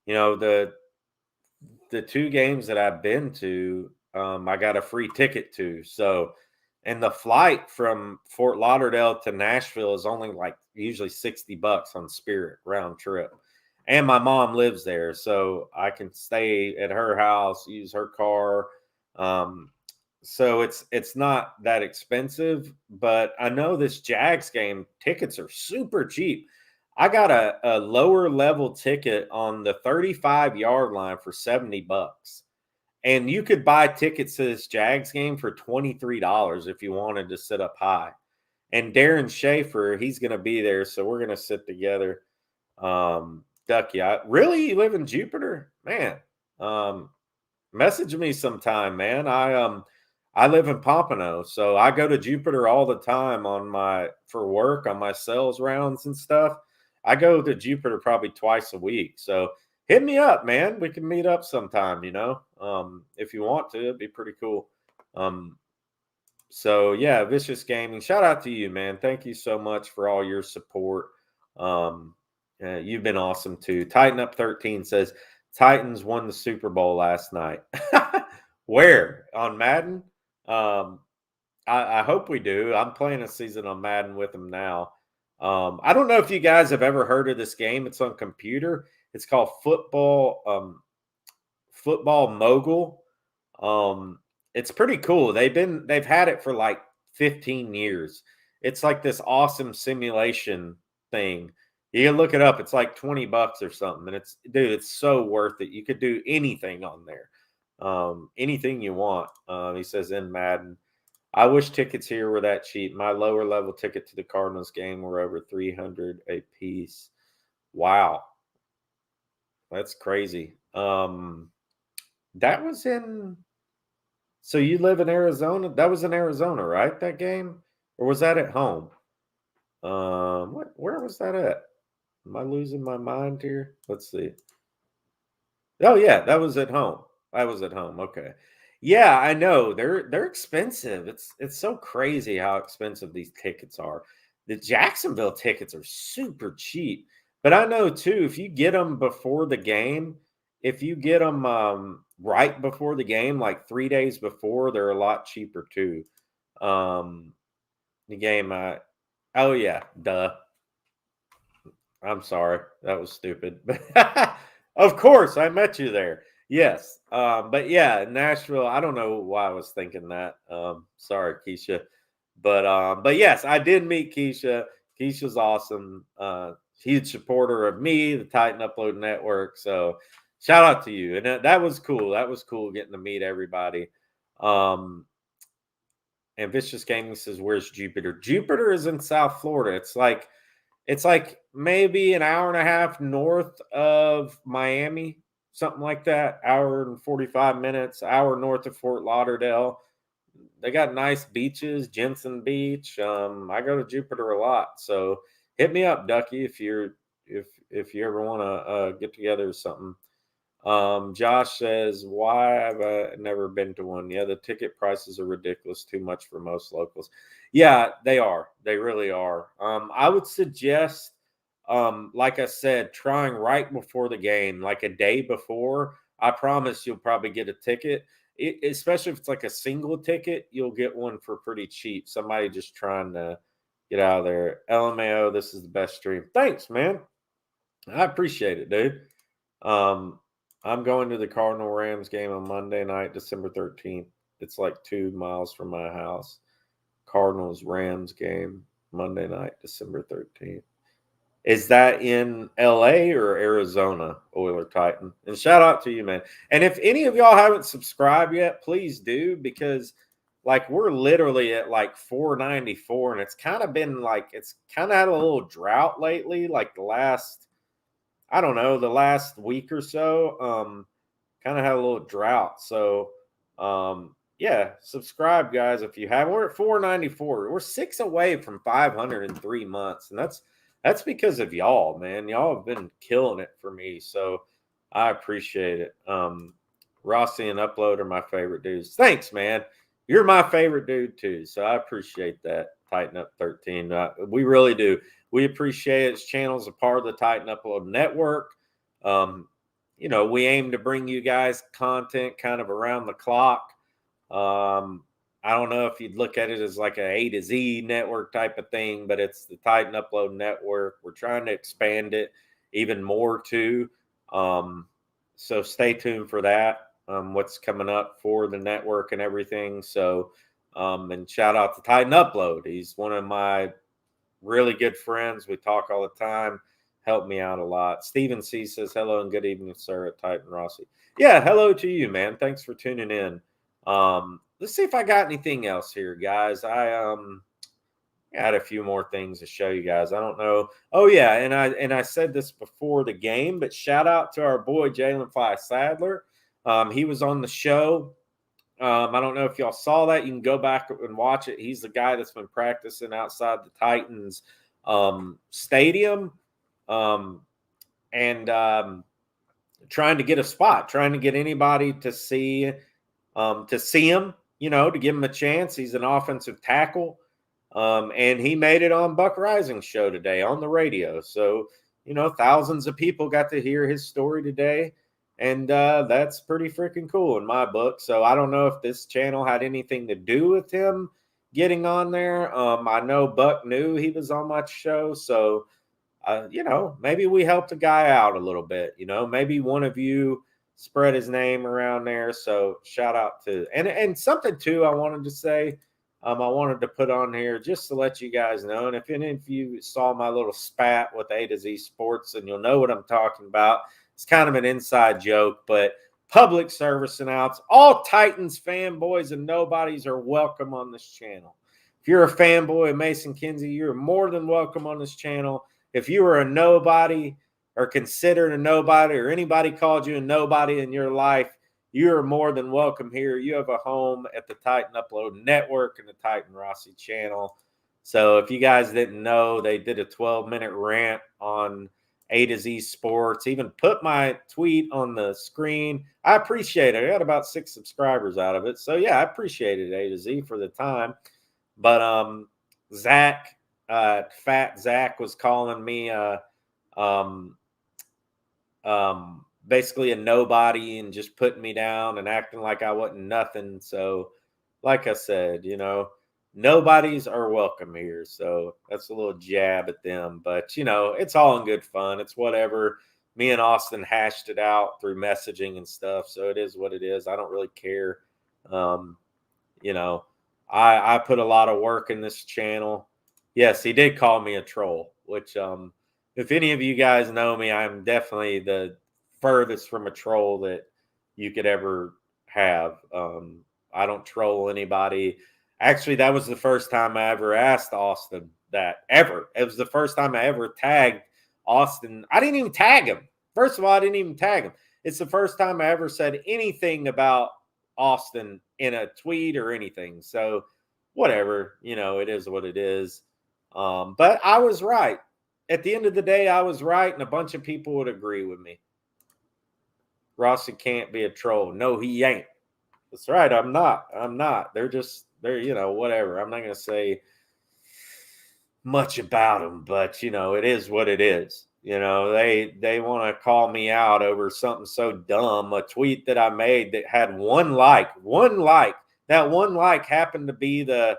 The 2 games that I've been to, I got a free ticket to. So, and the flight from Fort Lauderdale to Nashville is only like usually $60 on Spirit round trip. And my mom lives there, so I can stay at her house, use her car. So it's not that expensive, but I know this Jags game tickets are super cheap. I got a lower level ticket on the 35-yard line for $70. And you could buy tickets to this Jags game for $23 if you wanted to sit up high. And Darren Schaefer, he's going to be there, so we're going to sit together. Ducky, really, you live in Jupiter, man? Message me sometime, man. I live in Pompano, so I go to Jupiter all the time for work on my sales rounds and stuff. I go to Jupiter probably twice a week. So hit me up, man. We can meet up sometime, if you want to. It'd be pretty cool. So yeah, Vicious Gaming. Shout out to you, man. Thank you so much for all your support. You've been awesome too. Titan Up 13 says Titans won the Super Bowl last night. Where? On Madden? I hope we do. I'm playing a season on Madden with them now. I don't know if you guys have ever heard of this game. It's on computer. It's called Football Mogul. It's pretty cool. They've had it for like 15 years. It's like this awesome simulation thing. You can look it up. It's like $20 or something. And it's so worth it. You could do anything on there. Anything you want. He says in Madden. I wish tickets here were that cheap. My lower level ticket to the Cardinals game were over $300 a piece. Wow. That's crazy. That was in. So you live in Arizona? That was in Arizona, right? That game, or was that at home? Where was that at? Am I losing my mind here? Let's see. Oh yeah, that was at home. I was at home. Okay. Yeah, I know. They're expensive. It's so crazy how expensive these tickets are. The Jacksonville tickets are super cheap. But I know too, if you get them before the game, if you get them right before the game, like 3 days before, they're a lot cheaper too. The game oh yeah, duh. I'm sorry. That was stupid. Of course, I met you there. Yes. But yeah, Nashville, I don't know why I was thinking that. Sorry, Keisha. But yes, I did meet Keisha. Keisha's awesome. huge supporter of me, the Titan Upload Network. So shout out to you. And that was cool. That was cool getting to meet everybody. And Vicious Gaming says, where's Jupiter? Jupiter is in South Florida. It's like maybe an hour and a half north of Miami, something like that. Hour and 45 minutes, hour north of Fort Lauderdale. They got nice beaches, Jensen Beach. I go to Jupiter a lot, so hit me up, Ducky, if you ever want to get together or something. Josh says, why have I never been to one? Yeah, the ticket prices are ridiculous, too much for most locals. Yeah, they are. They really are. I would suggest, like I said, trying right before the game, like a day before. I promise you'll probably get a ticket. Especially if it's like a single ticket, you'll get one for pretty cheap. Somebody just trying to get out of there. LMAO, this is the best stream. Thanks, man. I appreciate it, dude. I'm going to the Cardinal Rams game on Monday night, December 13th. It's like 2 miles from my house. Cardinals Rams game Monday night, December 13th. Is that in LA or Arizona, Oiler Titan? And shout out to you, man. And if any of y'all haven't subscribed yet, please do, because like we're literally at like 494, and it's kind of been like it's kind of had a little drought lately, like the last week or so. Kind of had a little drought. So yeah, subscribe, guys, if you haven't. We're at 494. We're 6 away from 500 in 3 months, and that's because of y'all, man. Y'all have been killing it for me, so I appreciate it. Rossi and Upload are my favorite dudes. Thanks, man. You're my favorite dude too, so I appreciate that. Tighten Up 13. We really do. We appreciate it. This channel's a part of the Tighten Upload Network. We aim to bring you guys content kind of around the clock. I don't know if you'd look at it as like A to Z network type of thing, but it's the Titan Upload Network. We're trying to expand it even more too. So stay tuned for that. What's coming up for the network and everything. So, and shout out to Titan Upload. He's one of my really good friends. We talk all the time. Helped me out a lot. Stephen C says, hello and good evening, sir, at Titan Rossi. Yeah, hello to you, man. Thanks for tuning in. Let's see if I got anything else here, guys. I had a few more things to show you guys. I don't know. Oh yeah, and I said this before the game, but shout out to our boy Jalen Fly Sadler. He was on the show. I don't know if y'all saw that. You can go back and watch it. He's the guy that's been practicing outside the Titans stadium, and trying to get a spot, trying to get anybody to see him, to give him a chance. He's an offensive tackle. And he made it on Buck Rising's show today on the radio. So, thousands of people got to hear his story today. And that's pretty freaking cool in my book. So I don't know if this channel had anything to do with him getting on there. I know Buck knew he was on my show. So, maybe we helped a guy out a little bit. Maybe one of you spread his name around there. So shout out to, and something too, I wanted to say, I wanted to put on here just to let you guys know. And if any of you saw my little spat with A to Z Sports, and you'll know what I'm talking about. It's kind of an inside joke, but public service announcements. All Titans fanboys and nobodies are welcome on this channel. If you're a fanboy of Mason Kinsey, you're more than welcome on this channel. If you are a nobody or considered a nobody, or anybody called you a nobody in your life, you are more than welcome here. You have a home at the Titan Upload Network and the Titan Rossi channel. So if you guys didn't know, they did a 12-minute rant on A to Z Sports. Even put my tweet on the screen. I appreciate it. I got about 6 subscribers out of it. So yeah, I appreciate it, A to Z, for the time. But Zach, Fat Zach, was calling me basically a nobody and just putting me down and acting like I wasn't nothing. So, like I said, nobodies are welcome here. So that's a little jab at them. But, it's all in good fun. It's whatever. Me and Austin hashed it out through messaging and stuff. So it is what it is. I don't really care. I put a lot of work in this channel. Yes, he did call me a troll, which if any of you guys know me, I'm definitely the furthest from a troll that you could ever have. I don't troll anybody. Actually, that was the first time I ever asked Austin that ever. It was the first time I ever tagged Austin. I didn't even tag him. First of all, I didn't even tag him. It's the first time I ever said anything about Austin in a tweet or anything. So, whatever, it is what it is. But I was right. At the end of the day, I was right, and a bunch of people would agree with me. Rossi can't be a troll. No, he ain't. That's right. I'm not. They're whatever. I'm not going to say much about them, but it is what it is. They want to call me out over something so dumb, a tweet that I made that had one like. That one like happened to be the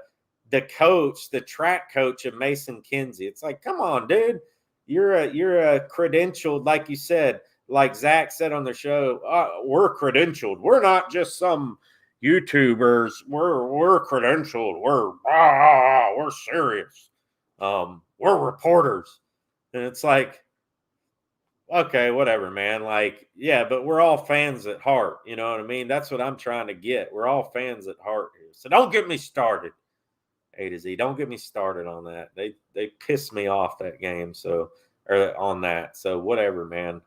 coach, the track coach of Mason Kinsey. It's like, come on, dude. You're a credentialed, like you said, like Zach said on the show, we're credentialed. We're not just some YouTubers. We're credentialed. We're serious. We're reporters. And it's like, okay, whatever, man. Like, yeah, but we're all fans at heart. You know what I mean? That's what I'm trying to get. We're all fans at heart here. So don't get me started. A to Z. Don't get me started on that. They pissed me off that game. So, or on that. So whatever, man.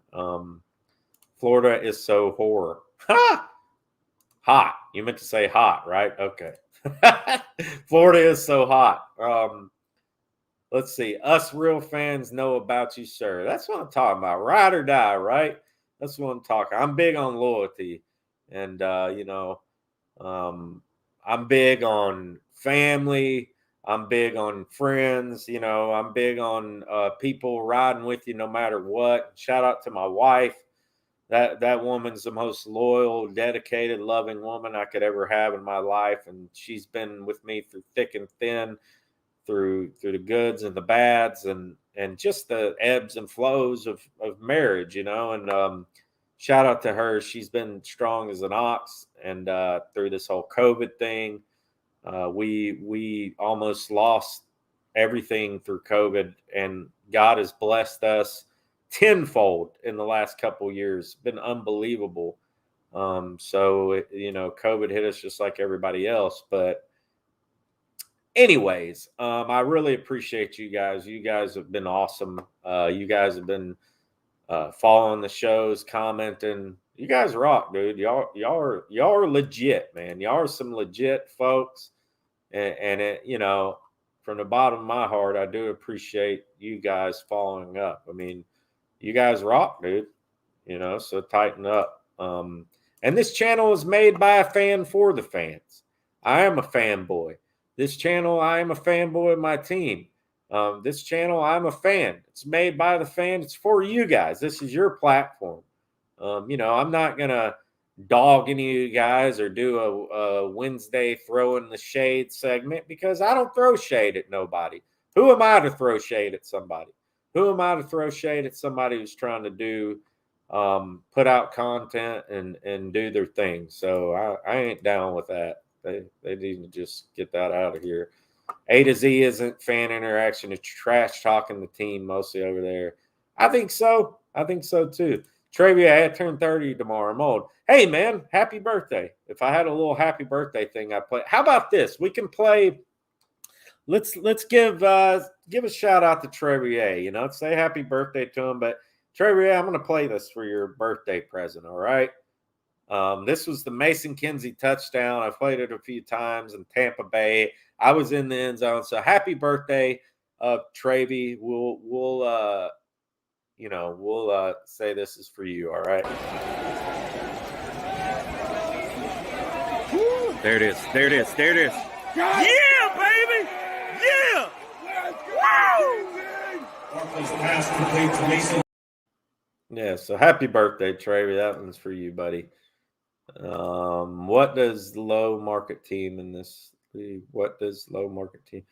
Florida is so horror. Ha! Hot. You meant to say hot, right? Okay. Florida is so hot. Let's see. Us real fans know about you, sir. That's what I'm talking about. Ride or die, right? That's what I'm talking. I'm big on loyalty. And I'm big on family. I'm big on friends. I'm big on people riding with you no matter what. Shout out to my wife. That woman's the most loyal, dedicated, loving woman I could ever have in my life, and she's been with me through thick and thin, through the goods and the bads, and just the ebbs and flows of marriage, and shout out to her. She's been strong as an ox, and through this whole COVID thing, we almost lost everything through COVID, and God has blessed us tenfold in the last couple years. Been unbelievable. So COVID hit us just like everybody else. But anyways, I really appreciate you guys. You guys have been awesome. You guys have been following the shows, commenting. You guys rock, dude. Y'all are legit, man. Y'all are some legit folks. And it, from the bottom of my heart, I do appreciate you guys following up. I mean, you guys rock, dude. So tighten up. And this channel is made by a fan for the fans. I am a fanboy. This channel, I am a fanboy of my team. This channel, I'm a fan. It's made by the fans. It's for you guys. This is your platform. I'm not going to dog any of you guys or do a Wednesday throw in the shade segment, because I don't throw shade at nobody. Who am I to throw shade at somebody? Who am I to throw shade at somebody who's trying to do put out content and do their thing? So I ain't down with that. They need to just get that out of here. A to Z isn't fan interaction. It's trash talking the team mostly over there. I think so. I think so too. Trivia, I turn 30 tomorrow. I'm old. Hey man, happy birthday. If I had a little happy birthday thing I play. How about this? We can play. Let's give a shout out to Trevier, say happy birthday to him. But Trevier, I'm going to play this for your birthday present. All right. This was the Mason Kinsey touchdown. I played it a few times in Tampa Bay. I was in the end zone. So happy birthday, Trevi. We'll say this is for you. All right. There it is. Yeah, baby. Yeah. Wow. Yeah, so happy birthday, Trevi. That one's for you, buddy. What does low market team in this league? What does low market team?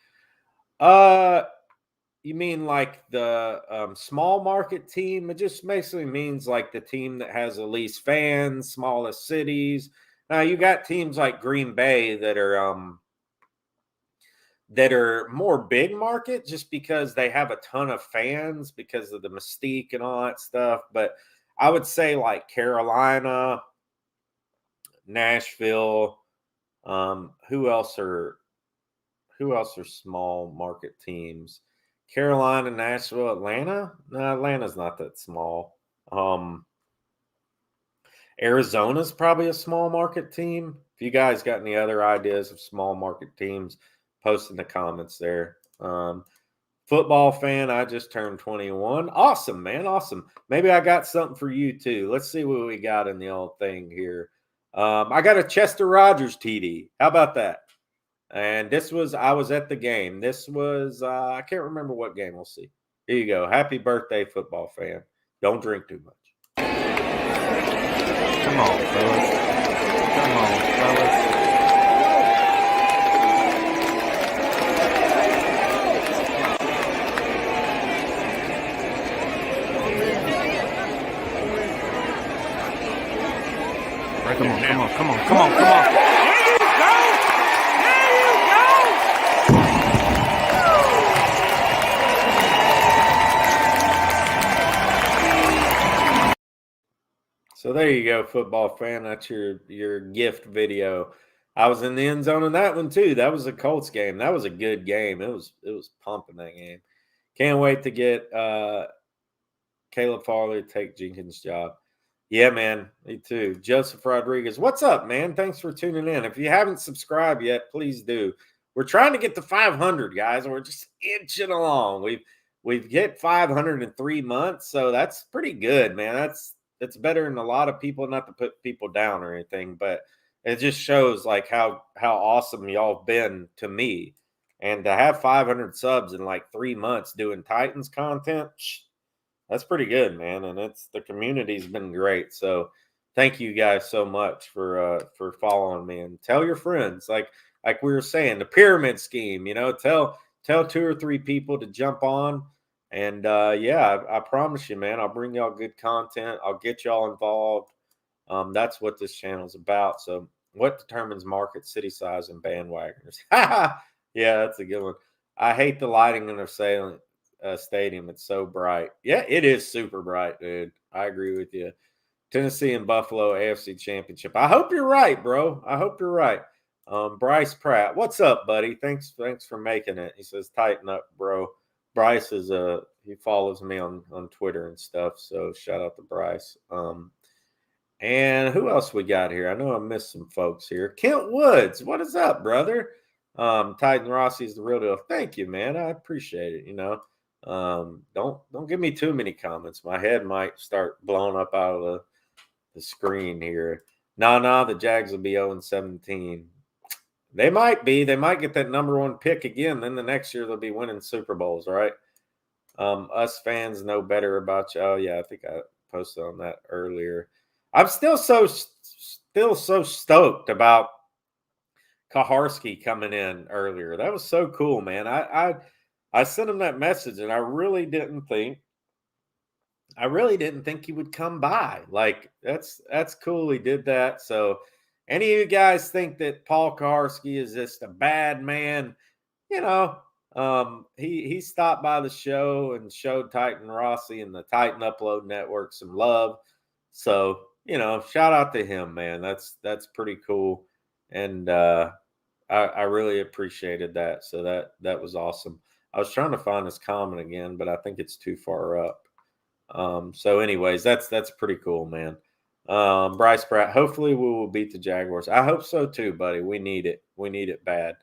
You mean like the small market team? It just basically means like the team that has the least fans, smallest cities. Now you got teams like Green Bay that are that are more big market just because they have a ton of fans because of the mystique and all that stuff. But I would say like Carolina, Nashville, who else are small market teams? Carolina, Nashville, Atlanta? No, Atlanta's not that small. Arizona's probably a small market team. If you guys got any other ideas of small market teams, post in the comments there. Football fan, I just turned 21. Awesome, man. Awesome. Maybe I got something for you too. Let's see what we got in the old thing here. I got a Chester Rogers TD. How about that? And I was at the game. This was, I can't remember what game. We'll see. Here you go. Happy birthday, football fan. Don't drink too much. Come on, fellas. Come on, fellas. Come on, come on, come on, come on, come on. There you go! There you go! So there you go, football fan. That's your gift video. I was in the end zone in that one too. That was a Colts game. That was a good game. It was pumping that game. Can't wait to get Caleb Farley to take Jenkins' job. Yeah, man. Me too. Joseph Rodriguez. What's up, man? Thanks for tuning in. If you haven't subscribed yet, please do. We're trying to get to 500, guys, and we're just inching along. We've hit 500 in 3 months, so that's pretty good, man. That's better than a lot of people, not to put people down or anything, but it just shows like how awesome y'all have been to me. And to have 500 subs in like 3 months doing Titans content, that's pretty good, man. And the community's been great. So thank you guys so much for following me, and tell your friends. Like we were saying, the pyramid scheme, tell 2 or 3 people to jump on. And yeah, I promise you, man, I'll bring y'all good content. I'll get y'all involved. That's what this channel is about. So what determines market, city size, and bandwagoners? Yeah, that's a good one. I hate the lighting in the stadium. It's so bright. Yeah, it is super bright, dude. I agree with you. Tennessee and Buffalo AFC Championship. I hope you're right, bro. I hope you're right. Bryce Pratt, what's up, buddy? Thanks for making it. He says, tighten up, bro. Bryce is he follows me on Twitter and stuff. So shout out to Bryce. And who else we got here? I know I missed some folks here. Kent Woods, what is up, brother? Titan Rossi is the real deal. Thank you, man. I appreciate it. Don't give me too many comments. My head might start blowing up out of the screen here. No, the Jags will be 0-17. They might be. They might get that number 1 pick again. Then the next year they'll be winning Super Bowls, right? Us fans know better about you. Oh yeah, I think I posted on that earlier. I'm still so stoked about Kaharski coming in earlier. That was so cool, man. I sent him that message, and I really didn't think he would come by. Like that's cool. He did that. So any of you guys think that Paul Kaharski is just a bad man, he stopped by the show and showed Titan Rossi and the Titan Upload Network some love. So, shout out to him, man. That's pretty cool. And I really appreciated that. So that was awesome. I was trying to find this comment again, but I think it's too far up. So anyways, that's pretty cool, man. Bryce Pratt, hopefully we will beat the Jaguars. I hope so too, buddy. We need it. We need it bad.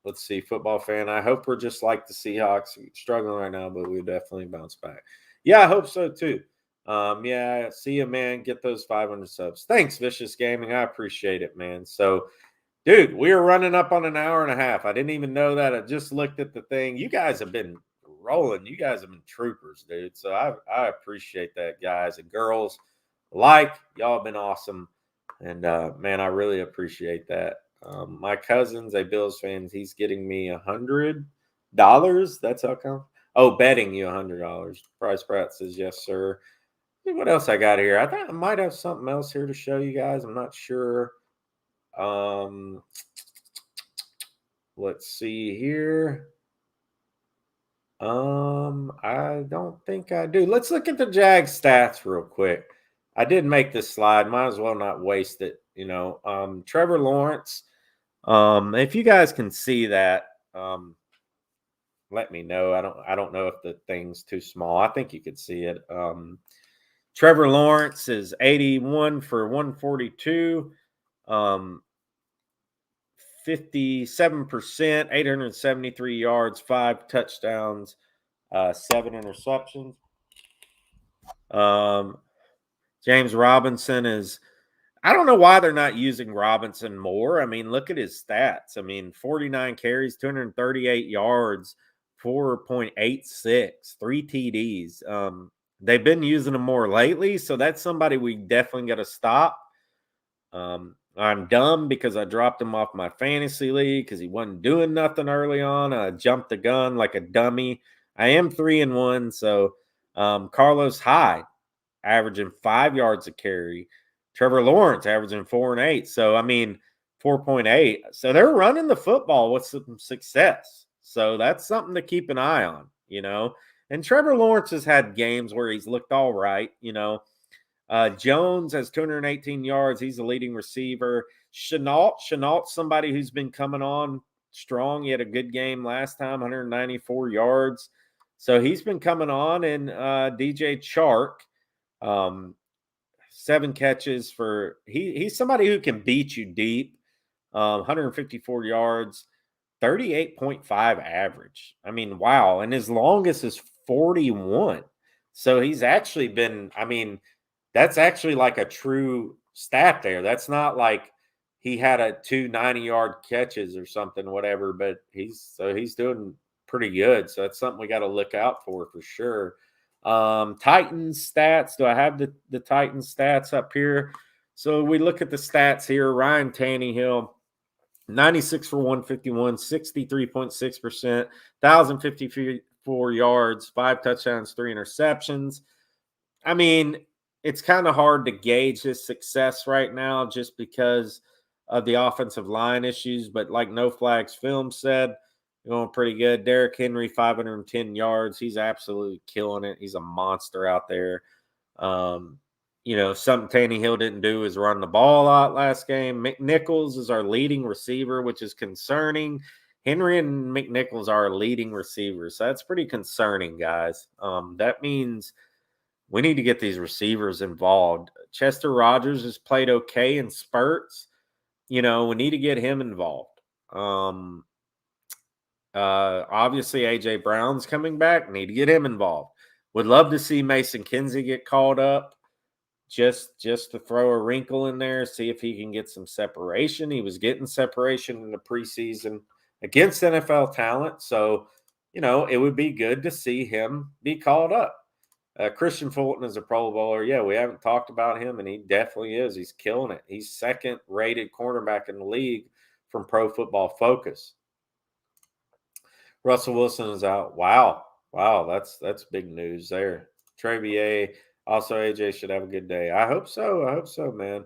Let's see, football fan. I hope we're just like the Seahawks, struggling right now, but we definitely bounce back. Yeah, I hope so too. Yeah, see you, man. Get those 500 subs. Thanks, Vicious Gaming. I appreciate it, man. So, dude, we are running up on an hour and a half. I didn't even know that. I just looked at the thing. You guys have been rolling. You guys have been troopers, dude. So I appreciate that, guys and girls. Y'all have been awesome. And man, I really appreciate that. My cousin's a Bills fan. He's getting me $100. That's how come. Oh, betting you $100. Price Pratt says yes, sir. What else I got here? I thought I might have something else here to show you guys. I'm not sure. Let's see here. I don't think I do. Let's look at the Jags stats real quick. I did make this slide. Might as well not waste it. Trevor Lawrence. If you guys can see that, let me know. I don't know if the thing's too small. I think you could see it. Trevor Lawrence is 81 for 142. 57%, 873 yards, 5 touchdowns, 7 interceptions. James Robinson is, I don't know why they're not using Robinson more. I mean, look at his stats. I mean, 49 carries, 238 yards, 4.86, 3 TDs. They've been using him more lately, so that's somebody we definitely got to stop. I'm dumb because I dropped him off my fantasy league because he wasn't doing nothing early on. I jumped the gun like a dummy. I am 3-1, so Carlos Hyde averaging 5 yards a carry. Trevor Lawrence averaging 4 and 8. So, I mean, 4.8. So they're running the football with some success. So that's something to keep an eye on. And Trevor Lawrence has had games where he's looked all right. Jones has 218 yards. He's the leading receiver. Chenault's somebody who's been coming on strong. He had a good game last time, 194 yards. So he's been coming on. And DJ Chark, 7 catches for he's somebody who can beat you deep. 154 yards, 38.5 average. I mean, wow. And his longest is 41. So he's actually been, I mean, that's actually like a true stat there. That's not like he had a 2 90-yard catches or something, whatever, but he's doing pretty good. So that's something we got to look out for sure. Titans stats. Do I have the Titans stats up here? So we look at the stats here. Ryan Tannehill, 96 for 151, 63.6%, 1,054 yards, 5 touchdowns, 3 interceptions. I mean, it's kind of hard to gauge his success right now just because of the offensive line issues. But like No Flags Film said, going pretty good. Derrick Henry, 510 yards. He's absolutely killing it. He's a monster out there. Something Tannehill didn't do is run the ball a lot last game. McNichols is our leading receiver, which is concerning. Henry and McNichols are our leading receivers. So that's pretty concerning, guys. That means we need to get these receivers involved. Chester Rogers has played okay in spurts. We need to get him involved. Obviously, A.J. Brown's coming back. Need to get him involved. Would love to see Mason Kinsey get called up just to throw a wrinkle in there, see if he can get some separation. He was getting separation in the preseason against NFL talent. So, it would be good to see him be called up. Christian Fulton is a Pro Bowler. Yeah, we haven't talked about him, and he definitely is. He's killing it. He's second-rated cornerback in the league from Pro Football Focus. Russell Wilson is out. Wow, that's big news there. Trevier, also AJ should have a good day. I hope so, man.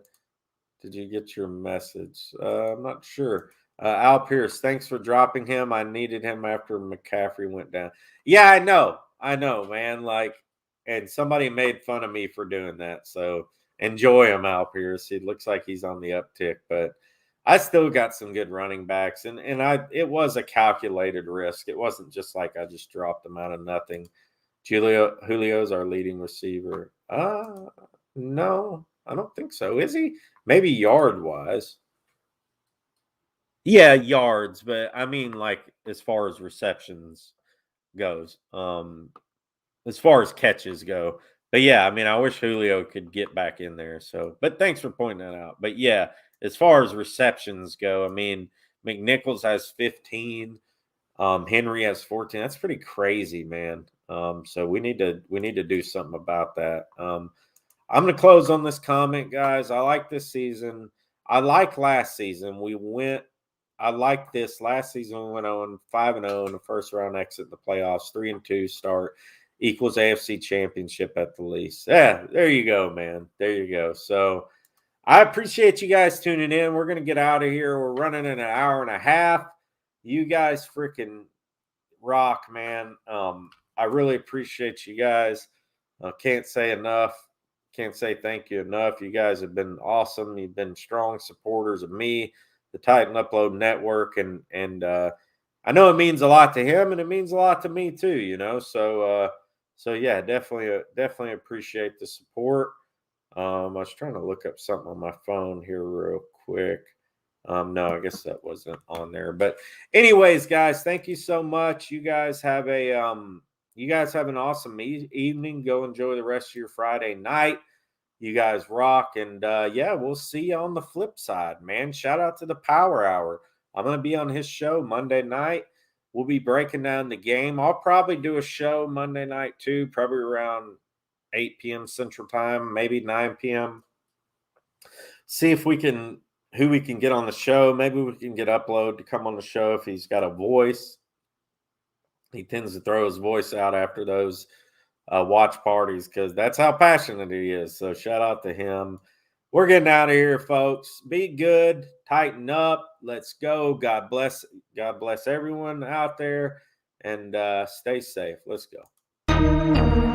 Did you get your message? I'm not sure. Al Pierce, thanks for dropping him. I needed him after McCaffrey went down. Yeah, I know, man. And somebody made fun of me for doing that. So enjoy him, Al Pierce. He looks like he's on the uptick, but I still got some good running backs, and it was a calculated risk. It wasn't just like I just dropped them out of nothing. Julio's our leading receiver. No, I don't think so. Is he? Maybe yard wise. Yeah, yards, but I mean, like as far as receptions goes, as far as catches go. But yeah, I mean, I wish Julio could get back in there. So, but thanks for pointing that out. But yeah, as far as receptions go, I mean, McNichols has 15. Henry has 14. That's pretty crazy, man. So we need to do something about that. I'm going to close on this comment, guys. I like this season. I like last season. I like this. Last season we went on 5-0 in the first round exit in the playoffs, 3-2 start equals AFC championship at the least. Yeah, there you go, man. There you go. So I appreciate you guys tuning in. We're going to get out of here. We're running in an hour and a half. You guys freaking rock, man. I really appreciate you guys. Can't say enough. Can't say thank you enough. You guys have been awesome. You've been strong supporters of me, the Titan Upload Network, and I know it means a lot to him, and it means a lot to me too. So yeah, definitely appreciate the support. I was trying to look up something on my phone here real quick. No, I guess that wasn't on there. But anyways, guys, thank you so much. You guys have an awesome evening. Go enjoy the rest of your Friday night. You guys rock. And yeah, we'll see you on the flip side, man. Shout out to the Power Hour. I'm going to be on his show Monday night. We'll be breaking down the game. I'll probably do a show Monday night too, probably around 8 p.m. Central Time, maybe 9 p.m. See if we can who we can get on the show. Maybe we can get Upload to come on the show if he's got a voice. He tends to throw his voice out after those watch parties because that's how passionate he is. So shout out to him. We're getting out of here, folks. Be good. Tighten up. Let's go. God bless. God bless everyone out there, and stay safe. Let's go.